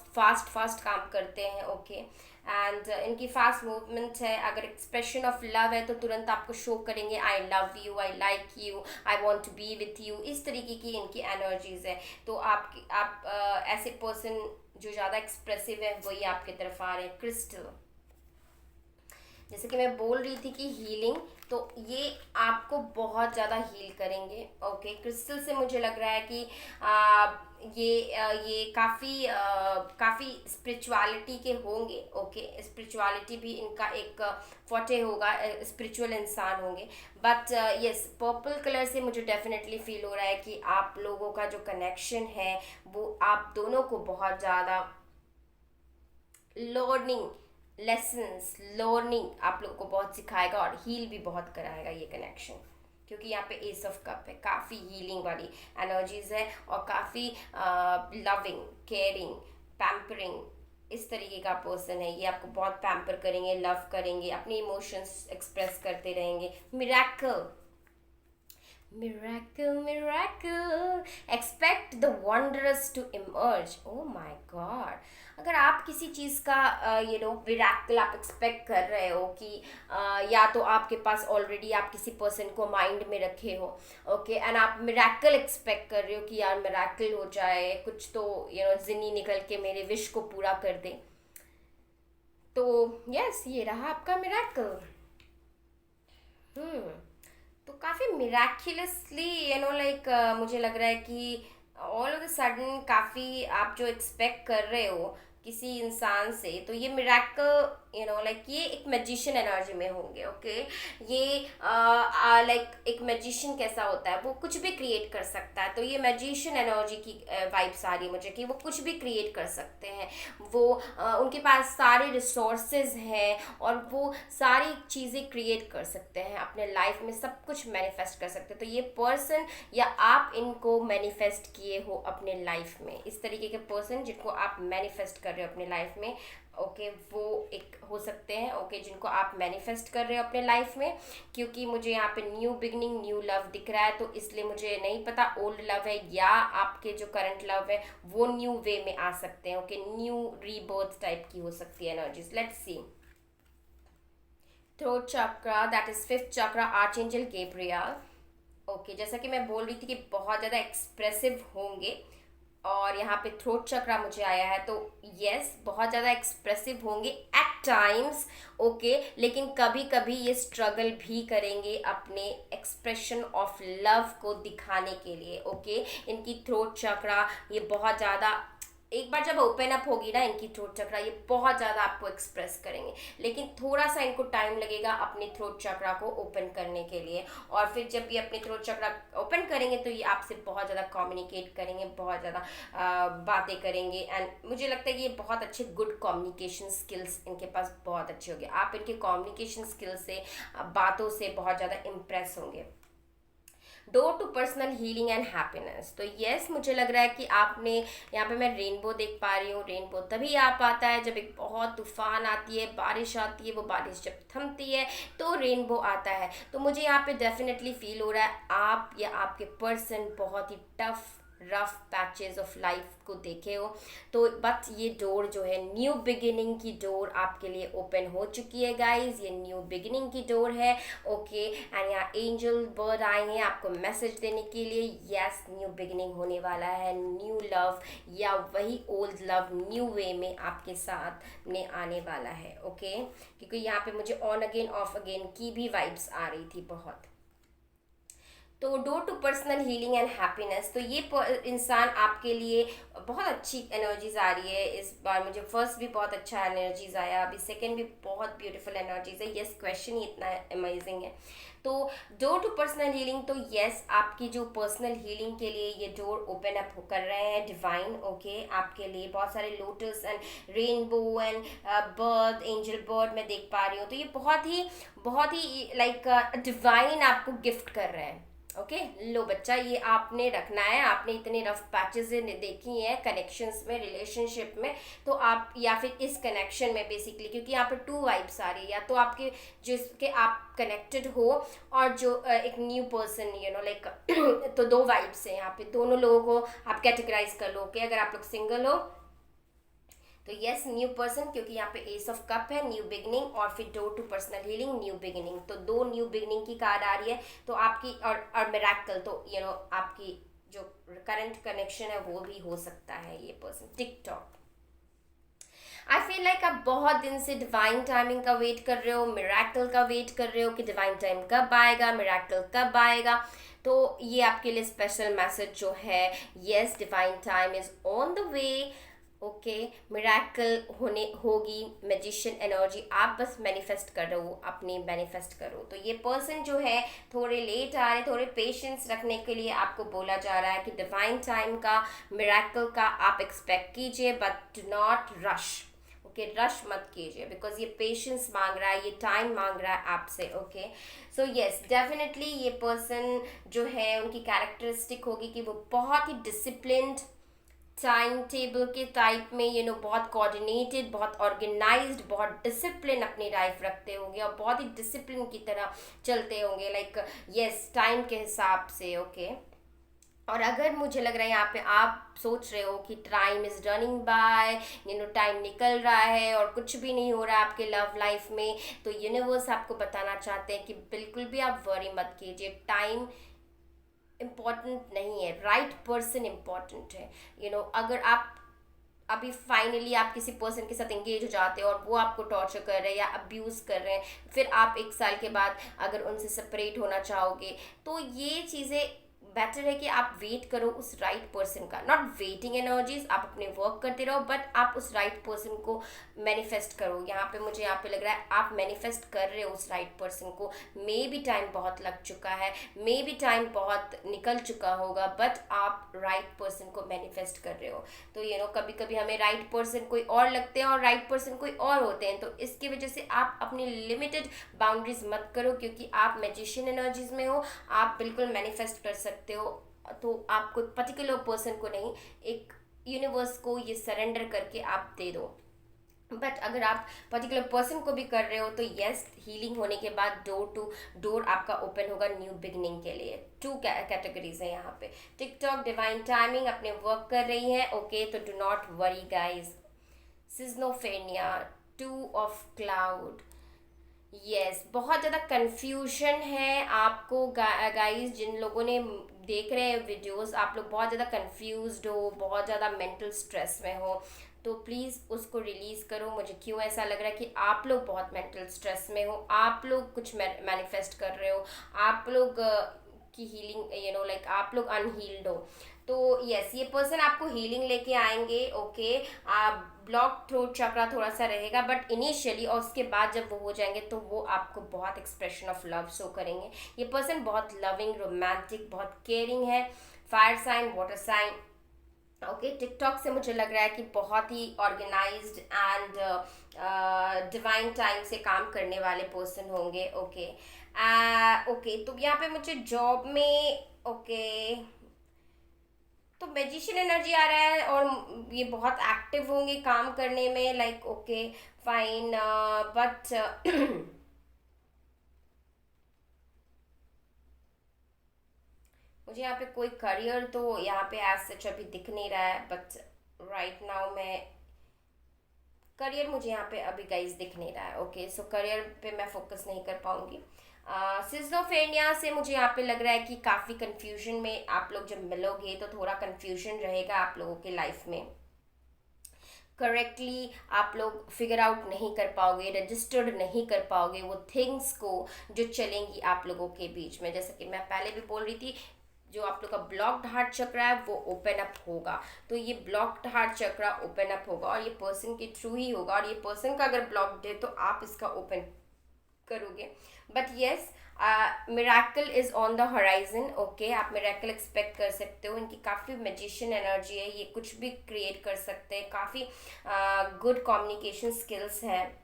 फास्ट काम करते हैं। ओके, एंड इनकी फास्ट मूवमेंट है। अगर एक्सप्रेशन ऑफ लव है तो तुरंत आपको शो करेंगे, I love you, I like you, I want to be with you, इस तरीके की इनकी एनर्जीज है। तो आप ऐसे पर्सन जो ज़्यादा एक्सप्रेसिव है वही आपके तरफ आ रहे हैं। क्रिस्टल, जैसे कि मैं बोल रही थी कि हीलिंग, तो ये आपको बहुत ज़्यादा हील करेंगे। ओके, क्रिस्टल से मुझे लग रहा है कि ये काफ़ी स्पिरिचुअलिटी के होंगे। ओके, स्पिरिचुअलिटी भी इनका एक फोटे होगा, स्पिरिचुअल इंसान होंगे। बट यस, पर्पल कलर से मुझे डेफिनेटली फील हो रहा है कि आप लोगों का जो कनेक्शन है वो आप दोनों को बहुत ज़्यादा लर्निंग आप लोग को बहुत सिखाएगा और हील भी बहुत कराएगा ये कनेक्शन, क्योंकि यहाँ पे एस ऑफ कप है, काफ़ी हीलिंग वाली एनर्जीज है और काफ़ी लविंग, केयरिंग, पैम्परिंग इस तरीके का पर्सन है ये। आपको बहुत पैम्पर करेंगे, लव करेंगे, अपने इमोशंस एक्सप्रेस करते रहेंगे। Miracle, expect the wondrous to emerge. Oh my God, अगर आप किसी चीज़ का मिराकल आप एक्सपेक्ट कर रहे हो कि या तो आपके पास ऑलरेडी आप किसी पर्सन को माइंड में रखे हो, ओके, एंड आप मिराकल एक्सपेक्ट कर रहे हो कि यार मिराकल हो जाए, कुछ तो जिन्नी निकल के मेरे विश को पूरा कर दे, तो यस, ये रहा आपका मिराकल। तो काफ़ी मिराक्युलसली मुझे लग रहा है कि ऑल ऑफ द सडन काफ़ी आप जो एक्सपेक्ट कर रहे हो किसी इंसान से, तो ये मिराकल ये एक मैजिशियन एनर्जी में होंगे। ओके, ये एक मैजिशियन कैसा होता है, वो कुछ भी क्रिएट कर सकता है, तो ये मैजिशियन एनर्जी की वाइब्स आ रही है मुझे कि वो कुछ भी क्रिएट कर सकते हैं। वो उनके पास सारे रिसोर्सेज हैं और वो सारी चीज़ें क्रिएट कर सकते हैं अपने लाइफ में, सब कुछ मैनिफेस्ट कर सकते हैं। तो ये पर्सन या आप इनको मैनिफेस्ट किए हो अपने लाइफ में, इस तरीके के पर्सन जिनको आप मैनिफेस्ट कर रहे हो अपने लाइफ में, ओके, वो एक हो सकते हैं, ओके, जिनको आप मैनिफेस्ट कर रहे हो अपने लाइफ में। क्योंकि मुझे यहाँ पे न्यू बिगनिंग, न्यू लव दिख रहा है, तो इसलिए मुझे नहीं पता ओल्ड लव है या आपके जो करंट लव है वो न्यू वे में आ सकते हैं। ओके, न्यू रीबर्थ टाइप की हो सकती है energies. Let's see. Throat chakra, that is fifth chakra, archangel Gabriel. Okay, जैसा कि मैं बोल रही थी कि बहुत ज़्यादा एक्सप्रेसिव होंगे, और यहाँ पे थ्रोट चक्रा मुझे आया है, तो यस, बहुत ज़्यादा एक्सप्रेसिव होंगे एट टाइम्स। ओके, लेकिन कभी कभी ये स्ट्रगल भी करेंगे अपने एक्सप्रेशन ऑफ लव को दिखाने के लिए। ओके, इनकी थ्रोट चक्रा ये बहुत ज़्यादा, एक बार जब ओपन अप होगी ना इनकी थ्रोट चक्रा, ये बहुत ज़्यादा आपको एक्सप्रेस करेंगे, लेकिन थोड़ा सा इनको टाइम लगेगा अपनी थ्रोट चक्रा को ओपन करने के लिए। और फिर जब ये अपनी थ्रोट चक्रा ओपन करेंगे तो ये आपसे बहुत ज़्यादा कम्युनिकेट करेंगे, बहुत ज़्यादा बातें करेंगे, एंड मुझे लगता है कि ये बहुत अच्छे गुड कम्युनिकेशन स्किल्स इनके पास बहुत अच्छे होंगे। आप इनके कम्युनिकेशन स्किल से, बातों से बहुत ज़्यादा इम्प्रेस होंगे। Door to personal healing and happiness, तो यस, मुझे लग रहा है कि आपने, यहाँ पे मैं रेनबो देख पा रही हूँ। रेनबो तभी आ पाता है जब एक बहुत तूफान आती है, बारिश आती है, वो बारिश जब थमती है तो रेनबो आता है। तो मुझे यहाँ पे डेफिनेटली फील हो रहा है आप या आपके पर्सन बहुत ही tough rough patches of life को देखे हो, तो बट ये डोर जो है, न्यू बिगिनिंग की डोर आपके लिए ओपन हो चुकी है गाइज। ये न्यू बिगिनिंग की डोर है। ओके, एंड यहाँ एंजल बर्ड आए हैं आपको मैसेज देने के लिए। यस, न्यू बिगिनिंग होने वाला है, न्यू लव या वही ओल्ड लव न्यू वे में आपके साथ में आने वाला है। ओके, क्योंकि यहाँ पे मुझे ऑन अगेन ऑफ अगेन की भी वाइब्स आ रही थी बहुत। तो door to personal healing and happiness, तो ये इंसान आपके लिए बहुत अच्छी एनर्जीज आ रही है इस बार। मुझे फर्स्ट भी बहुत अच्छा एनर्जीज आया, अभी सेकंड भी बहुत ब्यूटीफुल एनर्जीज है। यस, क्वेश्चन ही इतना अमेजिंग है। तो डोर टू पर्सनल हीलिंग, तो यस, आपकी जो पर्सनल हीलिंग के लिए ये डोर ओपन अप कर रहे हैं डिवाइन। ओके, आपके लिए बहुत सारे lotus and rainbow and bird, angel bird मैं देख पा रही हूँ। तो ये बहुत ही लाइक डिवाइन आपको गिफ्ट कर रहे हैं। ओके, लो बच्चा, ये आपने रखना है। आपने इतने रफ पैचेस देखी हैं कनेक्शंस में, रिलेशनशिप में, तो आप, या फिर इस कनेक्शन में बेसिकली, क्योंकि यहाँ पे टू वाइब्स आ रही है, या तो आपके जिसके आप कनेक्टेड हो, और जो एक new person, you know like तो दो वाइब्स हैं यहाँ पे, दोनों लोगों को आप कैटेगराइज कर लो। ओके, अगर आप लोग सिंगल हो तो यस, न्यू पर्सन, क्योंकि यहाँ पे एस ऑफ कप है, न्यू बिगनिंग, और फिर door to personal healing, new beginning, तो दो न्यू बिगनिंग की कार्ड आ रही है। तो आपकी और मिरेकल, तो यू नो आपकी जो करंट कनेक्शन है वो भी हो सकता है ये पर्सन। टिकटॉक, आई फील लाइक आप बहुत दिन से डिवाइन टाइमिंग का वेट कर रहे हो, मिरेकल का वेट कर रहे हो कि डिवाइन टाइम कब आएगा, मिरेकल कब आएगा। तो ये आपके लिए स्पेशल मैसेज जो है, yes, divine time is on the way. Okay, miracle होने होगी, मैजिशियन एनर्जी, आप बस मैनिफेस्ट करो, अपनी मैनिफेस्ट करो। तो ये पर्सन जो है थोड़े लेट आ रहे, थोड़े पेशेंस रखने के लिए आपको बोला जा रहा है कि डिवाइन टाइम का, मिरेकल का आप एक्सपेक्ट कीजिए, but do not rush. Okay, rush मत कीजिए, बिकॉज ये पेशेंस मांग रहा है, ये टाइम मांग रहा है आपसे। ओके, सो यस, डेफिनेटली ये पर्सन जो है, उनकी कैरेक्टरिस्टिक होगी कि वो बहुत ही डिसिप्लिन्ड, टाइम टेबल के टाइप में, यू नो, बहुत कोऑर्डिनेटेड, बहुत ऑर्गेनाइज्ड, बहुत डिसिप्लिन अपनी लाइफ रखते होंगे, और बहुत ही डिसिप्लिन की तरह चलते होंगे, लाइक यस, टाइम के हिसाब से। ओके, और अगर मुझे लग रहा है यहाँ पे आप सोच रहे हो कि time is running by, you know, time निकल रहा है और कुछ भी नहीं हो रहा है आपके लव लाइफ में, तो यूनिवर्स आपको बताना चाहते हैं कि बिल्कुल भी आप वरी मत कीजिए। टाइम इम्पॉर्टेंट नहीं है, राइट पर्सन इम्पॉर्टेंट है। यू नो, अगर आप अभी फाइनली आप किसी पर्सन के साथ एंगेज हो जाते हो और वो आपको टॉर्चर कर रहे हैं या अब्यूज़ कर रहे हैं, फिर आप एक साल के बाद अगर उनसे सेपरेट होना चाहोगे, तो ये चीज़ें बेटर है कि आप वेट करो उस राइट पर्सन का। नॉट वेटिंग एनर्जीज, आप अपने वर्क करते रहो, बट आप उस राइट पर्सन को मैनिफेस्ट करो। यहाँ पे मुझे यहाँ पे लग रहा है आप मैनिफेस्ट कर रहे हो उस राइट पर्सन को। मे बी टाइम बहुत लग चुका है, मे बी टाइम बहुत निकल चुका होगा, बट आप राइट पर्सन को मैनिफेस्ट कर रहे हो। तो यू नो, कभी कभी हमें राइट पर्सन कोई और लगते हैं और राइट पर्सन कोई और होते हैं, तो इसकी वजह से आप अपनी लिमिटेड बाउंड्रीज मत करो, क्योंकि आप मैजिशियन एनर्जीज में हो, आप बिल्कुल मैनिफेस्ट कर सकते हो। तो आप कोई पर्टिकुलर पर्सन को नहीं, एक यूनिवर्स को ये सरेंडर करके आप दे दो। बट अगर आप पर्टिकुलर पर्सन को भी कर रहे हो तो यस, हीलिंग होने के बाद डोर टू डोर आपका ओपन होगा न्यू बिगनिंग के लिए। टू कैटेगरीज है यहाँ पे। टिकटॉक डिवाइन टाइमिंग अपने वर्क कर रही है, ओके, तो डू नॉट वरी गाइज। सिज्नोफेनिया, टू ऑफ क्लाउड, यस, बहुत ज़्यादा कंफ्यूजन है आपको गाइस। जिन लोगों ने देख रहे हैं वीडियोस, आप लोग बहुत ज़्यादा कंफ्यूज्ड हो, बहुत ज़्यादा मेंटल स्ट्रेस में हो, तो प्लीज़ उसको रिलीज़ करो। मुझे क्यों ऐसा लग रहा है कि आप लोग बहुत मेंटल स्ट्रेस में हो, आप लोग कुछ मैनिफेस्ट कर रहे हो, आप लोग की हीलिंग लाइक आप लोग अनहील्ड हो। तो यस, ये पर्सन आपको हीलिंग लेके आएंगे, ओके। आप ब्लॉक थ्रोट चक्रा थोड़ा सा रहेगा बट इनिशियली, और उसके बाद जब वो हो जाएंगे तो वो आपको बहुत एक्सप्रेशन ऑफ लव शो करेंगे। ये पर्सन बहुत लविंग, रोमांटिक, बहुत केयरिंग है। Fire sign, water sign, okay. TikTok से मुझे लग रहा है कि बहुत ही ऑर्गेनाइज्ड एंड डिवाइन टाइम से काम करने वाले पर्सन होंगे, ओके। ओके, तो यहाँ पे मुझे जॉब में, ओके, तो मैजिशियन एनर्जी आ रहा है और ये बहुत एक्टिव होंगे काम करने में, लाइक ओके फाइन, बट मुझे यहाँ पे कोई करियर तो यहाँ पे एज सच अभी दिख नहीं रहा है, बट राइट नाउ मैं करियर, मुझे यहाँ पे अभी गाइस दिख नहीं रहा है, ओके। सो करियर पे मैं फोकस नहीं कर पाऊंगी। सिज्नोफेनिया से मुझे यहाँ पे लग रहा है कि काफ़ी कंफ्यूजन में आप लोग जब मिलोगे तो थोड़ा कंफ्यूजन रहेगा आप लोगों के लाइफ में। करेक्टली आप लोग फिगर आउट नहीं कर पाओगे, रजिस्टर्ड नहीं कर पाओगे वो थिंग्स को जो चलेंगी आप लोगों के बीच में। जैसे कि मैं पहले भी बोल रही थी, जो आप लोग का ब्लॉक्ड हार्ट चक्र है वो ओपन अप होगा। तो ये ब्लॉक्ड हार्ट चक्र ओपन अप होगा और ये पर्सन के थ्रू ही होगा, और ये पर्सन का अगर ब्लॉक्ड है तो आप इसका ओपन करोगे। But yes, miracle is on the horizon, okay. आप मिराकल एक्सपेक्ट कर सकते हो। इनकी काफ़ी मैजिशियन एनर्जी है, ये कुछ भी क्रिएट कर सकते हैं, काफ़ी गुड कम्युनिकेशन स्किल्स हैं।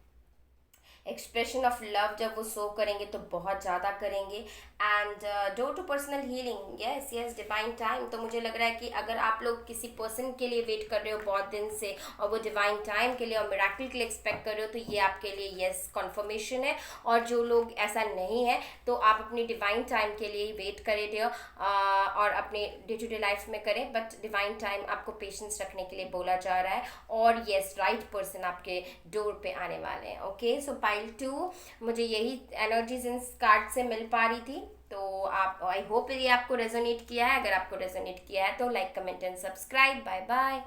एक्सप्रेशन ऑफ लव जब वो शो करेंगे तो बहुत ज़्यादा करेंगे। And door to personal healing, yes yes, divine time. तो मुझे लग रहा है कि अगर आप लोग किसी पर्सन के लिए वेट कर रहे हो बहुत दिन से और वो डिवाइन टाइम के लिए और मिराकल के लिए एक्सपेक्ट कर रहे हो, तो ये आपके लिए यस कन्फर्मेशन है। और जो लोग ऐसा नहीं है तो आप अपनी डिवाइन टाइम के लिए वेट करें और अपने डे टू डे लाइफ में करें, बट डिवाइन टाइम आपको पेशेंस रखने के लिए बोला जा रहा है। और यस, राइट पर्सन आपके डोर पे आने वाले हैं, ओके। सो पाइल 2, मुझे यही एनर्जीज इन कार्ड से मिल पा रही थी। तो आप, आई होप ये आपको रेजोनेट किया है। अगर आपको रेजोनेट किया है तो like, comment and subscribe. Bye bye.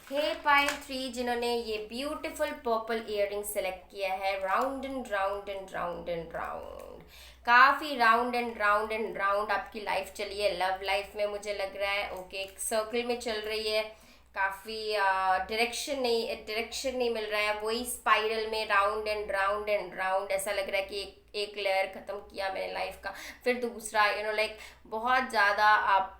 Hey pile 3, जिन्होंने ये ब्यूटीफुल पर्पल इयररिंग सेलेक्ट किया है, round and round and round and round, काफ़ी round and round and round आपकी लाइफ चली है। लव लाइफ में मुझे लग रहा है, ओके, एक सर्कल में चल रही है, काफ़ी डायरेक्शन नहीं मिल रहा है, वही स्पाइरल में round and round and round. ऐसा लग रहा है कि एक लेयर ख़त्म किया मैंने लाइफ का, फिर दूसरा, लाइक बहुत ज़्यादा आप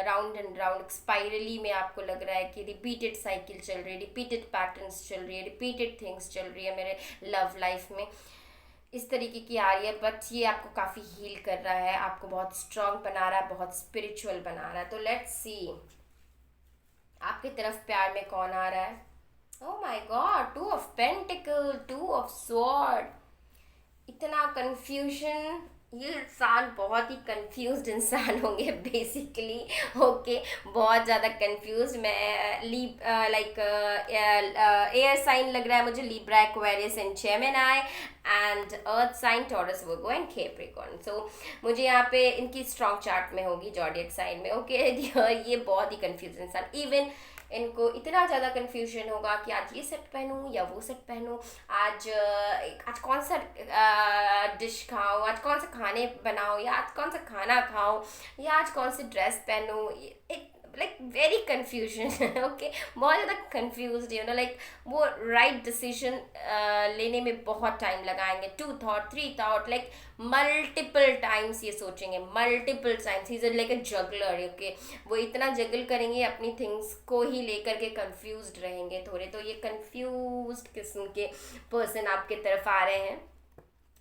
राउंड एंड राउंड स्पाइरली में आपको लग रहा है कि रिपीटेड साइकिल चल रही है, रिपीटेड पैटर्न्स चल रही है, रिपीटेड थिंग्स चल रही है मेरे लव लाइफ में, इस तरीके की आ रही है। बट ये आपको काफ़ी हील कर रहा है, आपको बहुत स्ट्रांग बना रहा है, बहुत स्पिरिचुअल बना रहा है। तो लेट्स सी आपकी तरफ प्यार में कौन आ रहा है। Oh my God, 2 of pentacle, 2 of sword, इतना कंफ्यूजन। ये इंसान बहुत ही कंफ्यूज्ड इंसान होंगे बेसिकली, ओके, बहुत ज़्यादा कंफ्यूज। मैं लाइक एयर साइन लग रहा है मुझे, Libra, Aquarius and Gemini, and earth sign Taurus, Virgo and Capricorn. So मुझे यहाँ पे इनकी स्ट्रॉन्ग चार्ट में होगी ज़ोडिएक साइन में, ओके। ये बहुत ही कंफ्यूज इंसान, इवन इनको इतना ज़्यादा कन्फ्यूजन होगा कि आज ये सेट पहनूं या वो सेट पहनूं, आज कौन सा डिश खाऊं, आज कौन से खाने बनाओ, या आज कौन सा खाना खाओ, या आज कौन सी ड्रेस पहनूं। एक लाइक वेरी कन्फ्यूजन, ओके, बहुत ज़्यादा कन्फ्यूज, लाइक वो राइट डिसीजन लेने में बहुत टाइम लगाएंगे। 2 thought, 3 thought, like multiple times ये सोचेंगे, multiple times. Is like a juggler, okay, वो इतना जगल करेंगे अपनी थिंग्स को ही लेकर के, कंफ्यूज्ड रहेंगे थोड़े। तो ये कंफ्यूज्ड किस्म के पर्सन आपके तरफ आ रहे हैं,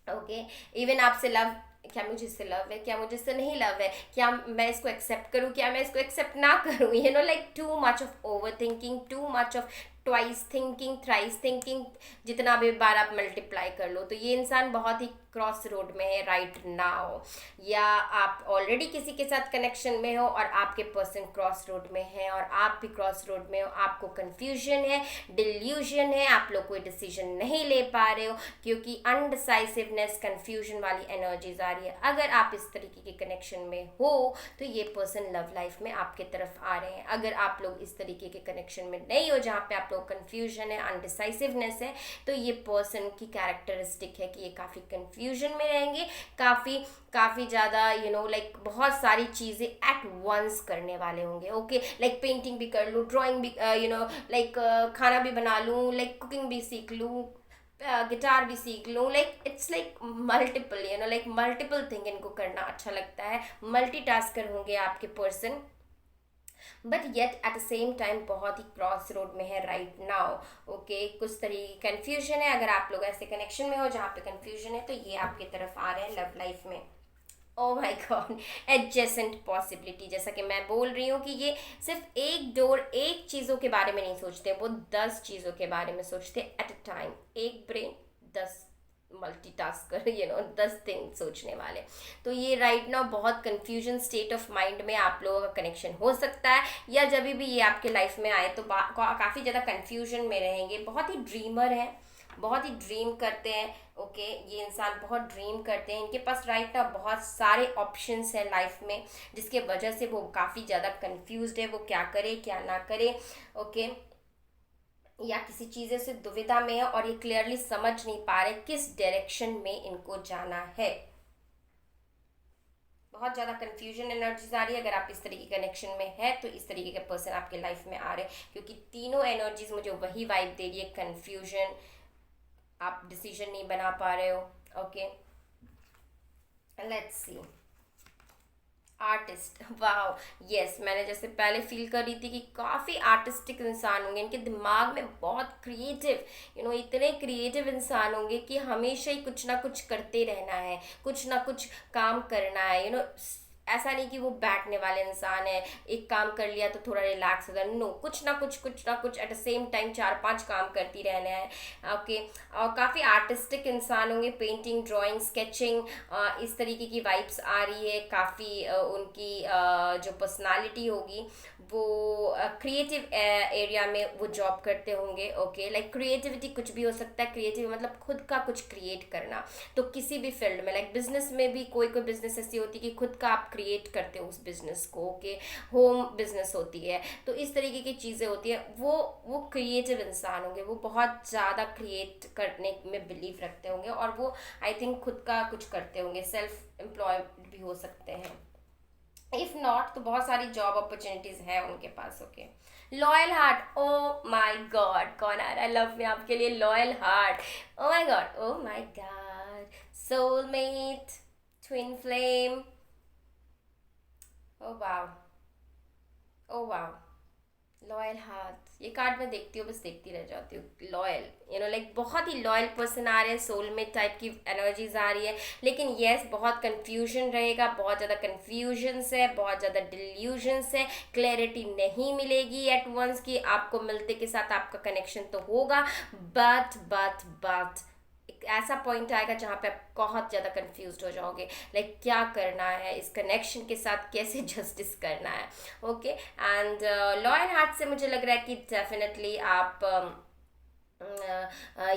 ओके। इवन आपसे लव, क्या मुझे इससे लव है, क्या मुझे इससे नहीं लव है, क्या मैं इसको एक्सेप्ट करूं, क्या मैं इसको एक्सेप्ट ना करूं, like too much of over thinking, too much of twice thinking, thrice thinking, जितना भी बार आप मल्टीप्लाई कर लो, तो ये इंसान बहुत ही क्रॉस रोड में है राइट नाउ। या आप ऑलरेडी किसी के साथ कनेक्शन में हो और आपके पर्सन क्रॉस रोड में है और आप भी क्रॉस रोड में हो, आपको कंफ्यूजन है, डिल्यूजन है, आप लोग कोई डिसीजन नहीं ले पा रहे हो क्योंकि अनडिसाइसिवनेस, कंफ्यूजन वाली एनर्जीज आ रही है। अगर आप इस तरीके के कनेक्शन में हो तो ये पर्सन लव लाइफ में आपके तरफ आ रहे हैं। अगर आप लोग इस तरीके के कनेक्शन में नहीं हो जहाँ पे आप लोग कंफ्यूजन है, अनडिसाइसिवनेस है, तो ये पर्सन की कैरेक्टरिस्टिक है कि ये काफ़ी कंफ्यूजन में रहेंगे, काफ़ी ज़्यादा लाइक बहुत सारी चीज़ें एट वंस करने वाले होंगे। ओके, लाइक पेंटिंग भी कर लूँ, ड्राइंग भी लाइक खाना भी बना लूँ, लाइक कुकिंग भी सीख लूँ, गिटार भी सीख लूँ, like it's like multiple like multiple thing इनको करना अच्छा लगता है। मल्टीटास्कर होंगे आपके person, but yet eight the same time बहुत ही क्रॉस रोड में है राइट नाउ। ओके, कुछ तरीके कन्फ्यूजन है। अगर आप लोग ऐसे कनेक्शन में हो जहाँ पे कन्फ्यूजन है तो ये आपकी तरफ आ रहे हैं लव लाइफ में। ओ माई गॉड, एडजेसेंट पॉसिबिलिटी, जैसा कि मैं बोल रही हूँ कि ये सिर्फ एक डोर, एक चीज़ों के बारे में नहीं सोचते, वो 10 चीज़ों के बारे में सोचते एट अ टाइम। एक ब्रेन 10 मल्टीटास्कर, 10 थिंग सोचने वाले। तो ये राइट नाउ बहुत कंफ्यूजन स्टेट ऑफ माइंड में आप लोगों का कनेक्शन हो सकता है, या जब भी ये आपके लाइफ में आए तो काफ़ी ज़्यादा कंफ्यूजन में रहेंगे। बहुत ही ड्रीमर हैं, बहुत ही ड्रीम करते हैं। ओके, ये इंसान बहुत ड्रीम करते हैं, इनके पास राइट नाउ बहुत सारे ऑप्शंस हैं लाइफ में, जिसके वजह से वो काफ़ी ज़्यादा कंफ्यूज्ड है, वो क्या करे क्या ना करे। ओके, या किसी चीज़ें से दुविधा में है और ये क्लियरली समझ नहीं पा रहे किस डायरेक्शन में इनको जाना है। बहुत ज़्यादा कंफ्यूजन एनर्जीज आ रही है। अगर आप इस तरीके के कनेक्शन में है तो इस तरीके के पर्सन आपके लाइफ में आ रहे हैं, क्योंकि तीनों एनर्जीज मुझे वही वाइब दे रही है, कंफ्यूजन, आप डिसीजन नहीं बना पा रहे हो। Okay, let's C. Artist, wow, yes, मैंने जैसे पहले फील कर रही थी कि काफ़ी आर्टिस्टिक इंसान होंगे, इनके दिमाग में बहुत क्रिएटिव, इतने क्रिएटिव इंसान होंगे कि हमेशा ही कुछ ना कुछ करते रहना है, कुछ ना कुछ काम करना है। ऐसा नहीं कि वो बैठने वाले इंसान है, एक काम कर लिया तो थोड़ा रिलैक्स हो जाए, नो, कुछ ना कुछ एट द सेम टाइम 4-5 काम करती रहना है। ओके, और काफ़ी आर्टिस्टिक इंसान होंगे, पेंटिंग, ड्राइंग, स्केचिंग, इस तरीके की वाइब्स आ रही है। काफ़ी उनकी जो पर्सनालिटी होगी वो क्रिएटिव एरिया में वो जॉब करते होंगे। ओके, लाइक क्रिएटिविटी कुछ भी हो सकता है, क्रिएटिव मतलब खुद का कुछ क्रिएट करना। तो किसी भी फील्ड में, लाइक बिजनेस में भी कोई बिजनेस ऐसी होती है कि खुद का आप क्रिएट करते हो उस बिजनेस को। ओके, होम बिजनेस होती है, तो इस तरीके की चीज़ें होती है। वो क्रिएटिव इंसान होंगे, वो बहुत ज़्यादा क्रिएट करने में बिलीव रखते होंगे और वो आई थिंक खुद का कुछ करते होंगे, सेल्फ एम्प्लॉयड भी हो सकते हैं। इफ नॉट तो बहुत सारी जॉब अपॉर्चुनिटीज है उनके पास। Okay, loyal heart, oh my God, कौन आ रहा है लव में आपके लिए? Loyal heart, oh my God, oh my God, soulmate, twin flame, oh wow, oh wow, loyal heart. ये कार्ड मैं देखती हूँ, बस देखती रह जाती हूँ। लॉयल, लाइक बहुत ही लॉयल पर्सन आ रहे हैं, सोलमेट टाइप की एनर्जीज आ रही है। लेकिन येस, बहुत कंफ्यूजन रहेगा, बहुत ज़्यादा कन्फ्यूजन्स है, बहुत ज़्यादा डिल्यूजन्स है, क्लैरिटी नहीं मिलेगी एट वंस कि आपको मिलते के साथ आपका कनेक्शन तो होगा, बट एक ऐसा पॉइंट आएगा जहाँ पे आप बहुत ज़्यादा कंफ्यूज हो जाओगे, लाइक क्या करना है इस कनेक्शन के साथ, कैसे जस्टिस करना है। ओके, एंड लॉयल हार्ट से मुझे लग रहा है कि डेफिनेटली आप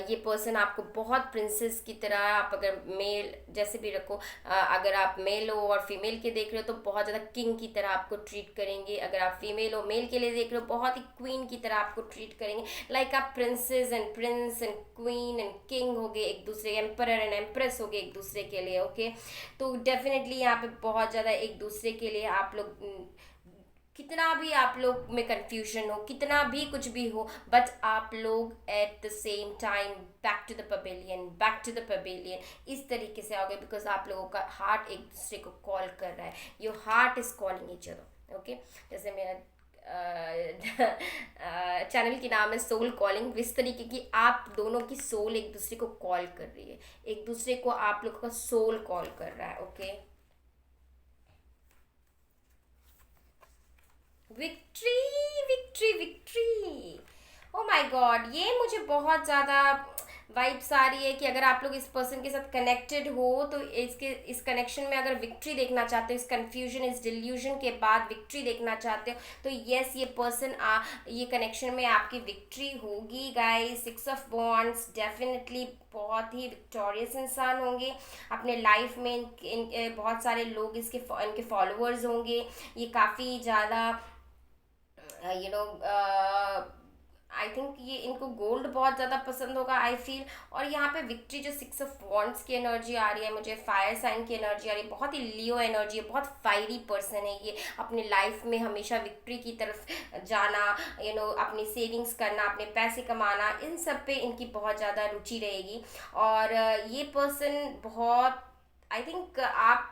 ये पर्सन आपको बहुत प्रिंसेस की तरह, आप अगर मेल जैसे भी रखो, अगर आप मेल हो और फीमेल के देख रहे हो तो बहुत ज़्यादा किंग की तरह आपको ट्रीट करेंगे। अगर आप फीमेल हो, मेल के लिए देख रहे हो, बहुत ही क्वीन की तरह आपको ट्रीट करेंगे। लाइक आप princess and Prince and queen and king हो गए एक दूसरे, एम्पर एंड एम्प्रेस हो गए एक दूसरे के लिए। ओके, तो डेफिनेटली यहाँ पे बहुत ज़्यादा एक दूसरे के लिए आप लोग, कितना भी आप लोग में कंफ्यूजन हो, कितना भी कुछ भी हो, बट आप लोग at the same time back to the pavilion इस तरीके से आओगे, बिकॉज आप लोगों का हार्ट एक दूसरे को कॉल कर रहा है। Your heart is calling each other. Okay, जैसे मेरा चैनल की नाम है सोल कॉलिंग, इस तरीके की आप दोनों की सोल एक दूसरे को कॉल कर रही है, एक दूसरे को आप लोगों का सोल कॉल कर रहा है। Okay, victory, victory, victory, oh my my God, ये मुझे बहुत ज़्यादा वाइब्स आ रही है कि अगर आप लोग इस पर्सन के साथ कनेक्टेड हो तो इस कनेक्शन में अगर विक्ट्री देखना चाहते हो, इस कन्फ्यूजन इस डिल्यूजन के बाद विक्ट्री देखना चाहते हो, तो यस, ये पर्सन ये कनेक्शन में आपकी विक्ट्री होगी गाइस। 6 ऑफ वॉन्ड्स डेफिनेटली बहुत ही विक्टोरियस इंसान होंगे अपने लाइफ में। बहुत सारे लोग इनके फॉलोअर्स होंगे। ये काफ़ी ज़्यादा यू नो आई थिंक ये इनको गोल्ड बहुत ज़्यादा पसंद होगा, आई फील। और यहाँ पे विक्ट्री जो 6 ऑफ वॉन्ड्स की एनर्जी आ रही है मुझे, फायर साइन की एनर्जी आ रही है, बहुत ही लियो एनर्जी है, बहुत फायरी पर्सन है ये। अपने लाइफ में हमेशा विक्ट्री की तरफ जाना, अपनी सेविंग्स करना, अपने पैसे कमाना, इन सब पे इनकी बहुत ज़्यादा रुचि रहेगी। और ये पर्सन बहुत, आई थिंक आप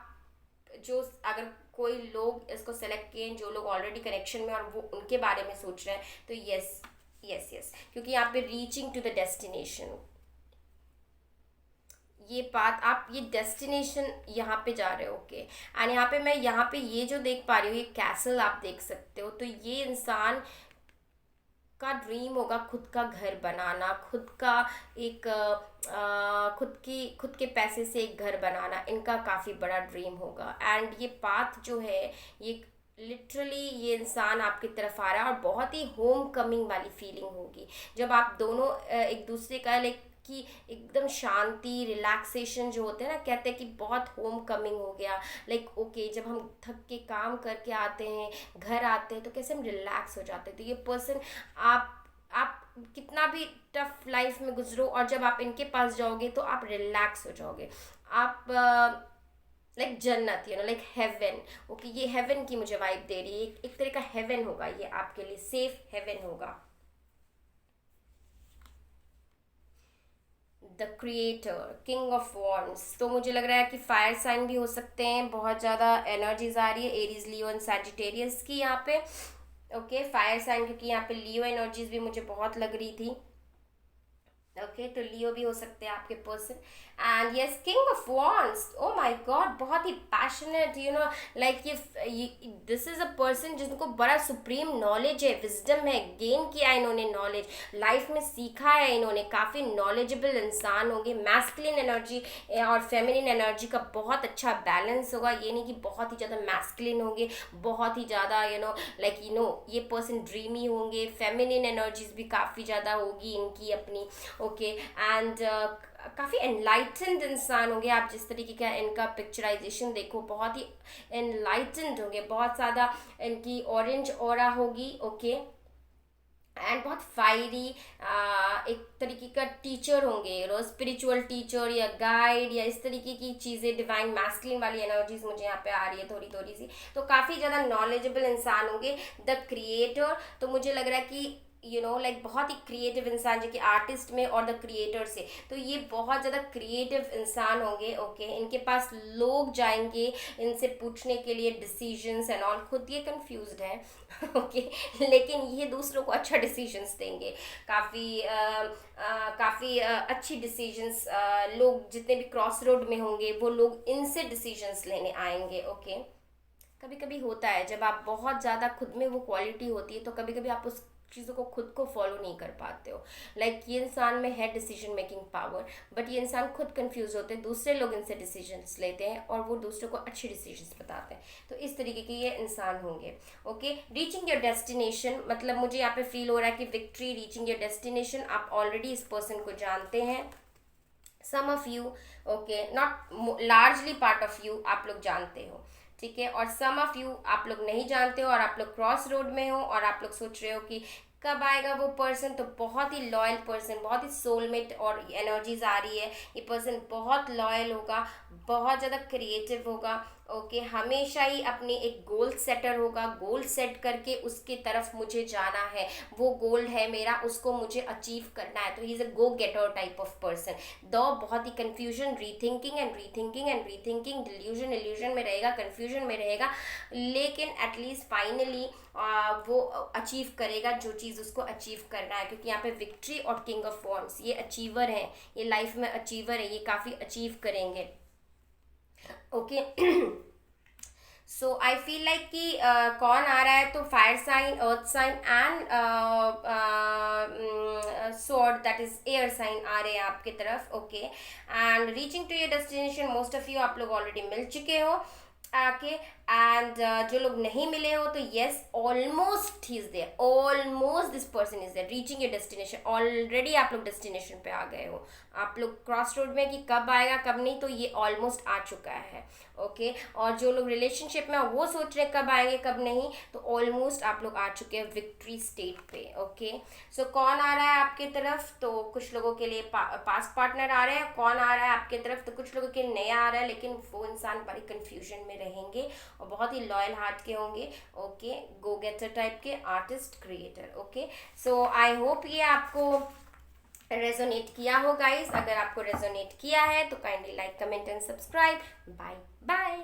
जो, अगर कोई लोग इसको सेलेक्ट किए जो लोग ऑलरेडी कनेक्शन में और वो उनके बारे में सोच रहे हैं, तो यस यस यस, क्योंकि यहाँ पे रीचिंग टू द डेस्टिनेशन, ये बात आप ये डेस्टिनेशन यहाँ पे जा रहे हो, ओके। एंड यहाँ पे मैं यहाँ पे ये जो देख पा रही हूँ, ये कैसल आप देख सकते हो। तो ये इंसान का ड्रीम होगा खुद का घर बनाना, खुद का एक खुद के पैसे से एक घर बनाना, इनका काफ़ी बड़ा ड्रीम होगा। एंड ये पाथ जो है, ये लिटरली ये इंसान आपकी तरफ आ रहा है और बहुत ही होम कमिंग वाली फीलिंग होगी जब आप दोनों एक दूसरे का लाइक कि एकदम शांति रिलैक्सेशन जो होते हैं ना, कहते हैं कि बहुत होम कमिंग हो गया। लाइक ओके, जब हम थक के काम करके आते हैं, घर आते हैं, तो कैसे हम रिलैक्स हो जाते हैं। तो ये पर्सन, आप कितना भी टफ लाइफ में गुजरो और जब आप इनके पास जाओगे तो आप रिलैक्स हो जाओगे। आप लाइक जन्नत, लाइक हेवन, ओके। ये हेवन की मुझे वाइब दे रही है, एक तरह का हेवन होगा ये आपके लिए, सेफ हेवन होगा। The creator, king of wands, तो मुझे लग रहा है कि फायर साइन भी हो सकते हैं। बहुत ज़्यादा एनर्जीज आ रही है एरीज, लियो एंड सैजिटेरियस की यहाँ पे, ओके। फायर साइन, क्योंकि यहाँ पे लियो एनर्जीज भी मुझे बहुत लग रही थी, ओके। तो लियो भी हो सकते हैं आपके person. And yes, king of wands, O my God, बहुत ही पैशनेट, लाइक ये दिस इज अ पर्सन जिनको बड़ा सुप्रीम नॉलेज है, विजडम है, गेन किया इन्होंने नॉलेज, लाइफ में सीखा है इन्होंने, काफ़ी नॉलेजेबल इंसान होंगे। मैस्कुलिन एनर्जी और फेमिनिन एनर्जी का बहुत अच्छा बैलेंस होगा। ये नहीं कि बहुत ही ज़्यादा मैस्कुलिन होंगे, बहुत ही ज़्यादा लाइक ये पर्सन ड्रीमी होंगे। फेमिनिन एनर्जीज भी काफ़ी ज़्यादा होगी इनकी अपनी, ओके। एंड काफ़ी एनलाइटेंड इंसान होंगे आप, जिस तरीके का इनका पिक्चराइजेशन देखो, बहुत ही एनलाइटेंड होंगे, बहुत ज़्यादा इनकी ऑरेंज ऑरा होगी, ओके। एंड बहुत फायरी एक तरीके का टीचर होंगे, स्पिरिचुअल टीचर या गाइड या इस तरीके की चीज़ें, डिवाइन मैस्कुलिन वाली एनर्जीज मुझे यहाँ पे आ रही है थोड़ी थोड़ी सी। तो काफ़ी ज़्यादा नॉलेजेबल इंसान होंगे। द क्रिएटर, तो मुझे लग रहा है कि लाइक बहुत ही क्रिएटिव इंसान, जो कि आर्टिस्ट में और द क्रिएटर से, तो ये बहुत ज़्यादा क्रिएटिव इंसान होंगे, ओके। इनके पास लोग जाएंगे इनसे पूछने के लिए डिसीजंस एंड ऑल, खुद ये कंफ्यूज्ड है ओके, लेकिन ये दूसरों को अच्छा डिसीजंस देंगे, काफ़ी अच्छी डिसीजंस। लोग जितने भी क्रॉस रोड में होंगे वो लोग इनसे डिसीजंस लेने आएंगे, ओके। कभी कभी होता है जब आप बहुत ज़्यादा खुद में वो क्वालिटी होती है, तो कभी कभी आप उस चीज़ों को खुद को फॉलो नहीं कर पाते हो। लाइक ये इंसान में है डिसीजन मेकिंग पावर, बट ये इंसान खुद कंफ्यूज होते हैं, दूसरे लोग इनसे डिसीजंस लेते हैं और वो दूसरों को अच्छे डिसीजंस बताते हैं। तो इस तरीके के ये इंसान होंगे, ओके। रीचिंग योर डेस्टिनेशन, मतलब मुझे यहाँ पे फील हो रहा है कि विक्ट्री, रीचिंग योर डेस्टिनेशन, आप ऑलरेडी इस पर्सन को जानते हैं। Some of you, okay, not largely part of you आप लोग जानते हो, ठीक है। और सम ऑफ यू आप लोग नहीं जानते हो और आप लोग क्रॉस रोड में हो और आप लोग सोच रहे हो कि कब आएगा वो पर्सन। तो बहुत ही लॉयल पर्सन, बहुत ही सोलमेट और एनर्जीज आ रही है। ये पर्सन बहुत लॉयल होगा, बहुत ज़्यादा क्रिएटिव होगा, ओके। हमेशा ही अपने एक गोल सेटर होगा, गोल सेट करके उसके तरफ मुझे जाना है, वो गोल है मेरा, उसको मुझे अचीव करना है। तो he is a go getter type of person. दो बहुत ही confusion, rethinking and rethinking and rethinking, delusion illusion में रहेगा, कन्फ्यूजन में रहेगा, लेकिन एटलीस्ट फाइनली वो अचीव करेगा जो चीज़ उसको अचीव करना है। क्योंकि यहाँ पे विक्ट्री और किंग ऑफ वॉन्ड्स, ये अचीवर हैं, ये लाइफ में अचीवर है, ये काफ़ी अचीव करेंगे, okay. So I feel like कि कौन आ रहा है, तो fire sign, earth sign and sword that is air sign आ रहे हैं आपकी तरफ. Okay, and reaching to your destination, most of you आप लोग ऑलरेडी मिल चुके हो आके. एंड जो लोग नहीं मिले हो, तो yes, almost he is there, almost this person is there, reaching your destination. Already आप लोग डेस्टिनेशन पे आ गए हो, आप लोग क्रॉस रोड में कि कब आएगा कब नहीं, तो ये ऑलमोस्ट आ चुका है. ओके, और जो लोग रिलेशनशिप में वो सोच रहे कब आएंगे कब नहीं, तो ऑलमोस्ट आप लोग आ चुके हैं विक्ट्री स्टेट पे. ओके, सो कौन आ रहा है आपके तरफ, तो कुछ लोगों के लिए पास्ट पार्टनर आ रहे हैं. कौन आ रहा है आपके तरफ, तो कुछ लोगों के लिए नया आ रहा है, लेकिन वो इंसान बड़ी कन्फ्यूजन में रहेंगे और बहुत ही लॉयल हार्ट के होंगे. ओके, गो गेटर टाइप के, artist, creator. Okay, so I hope ये आपको रेजोनेट किया हो गाइस. अगर आपको रेजोनेट किया है तो kindly like, comment and subscribe. Bye bye.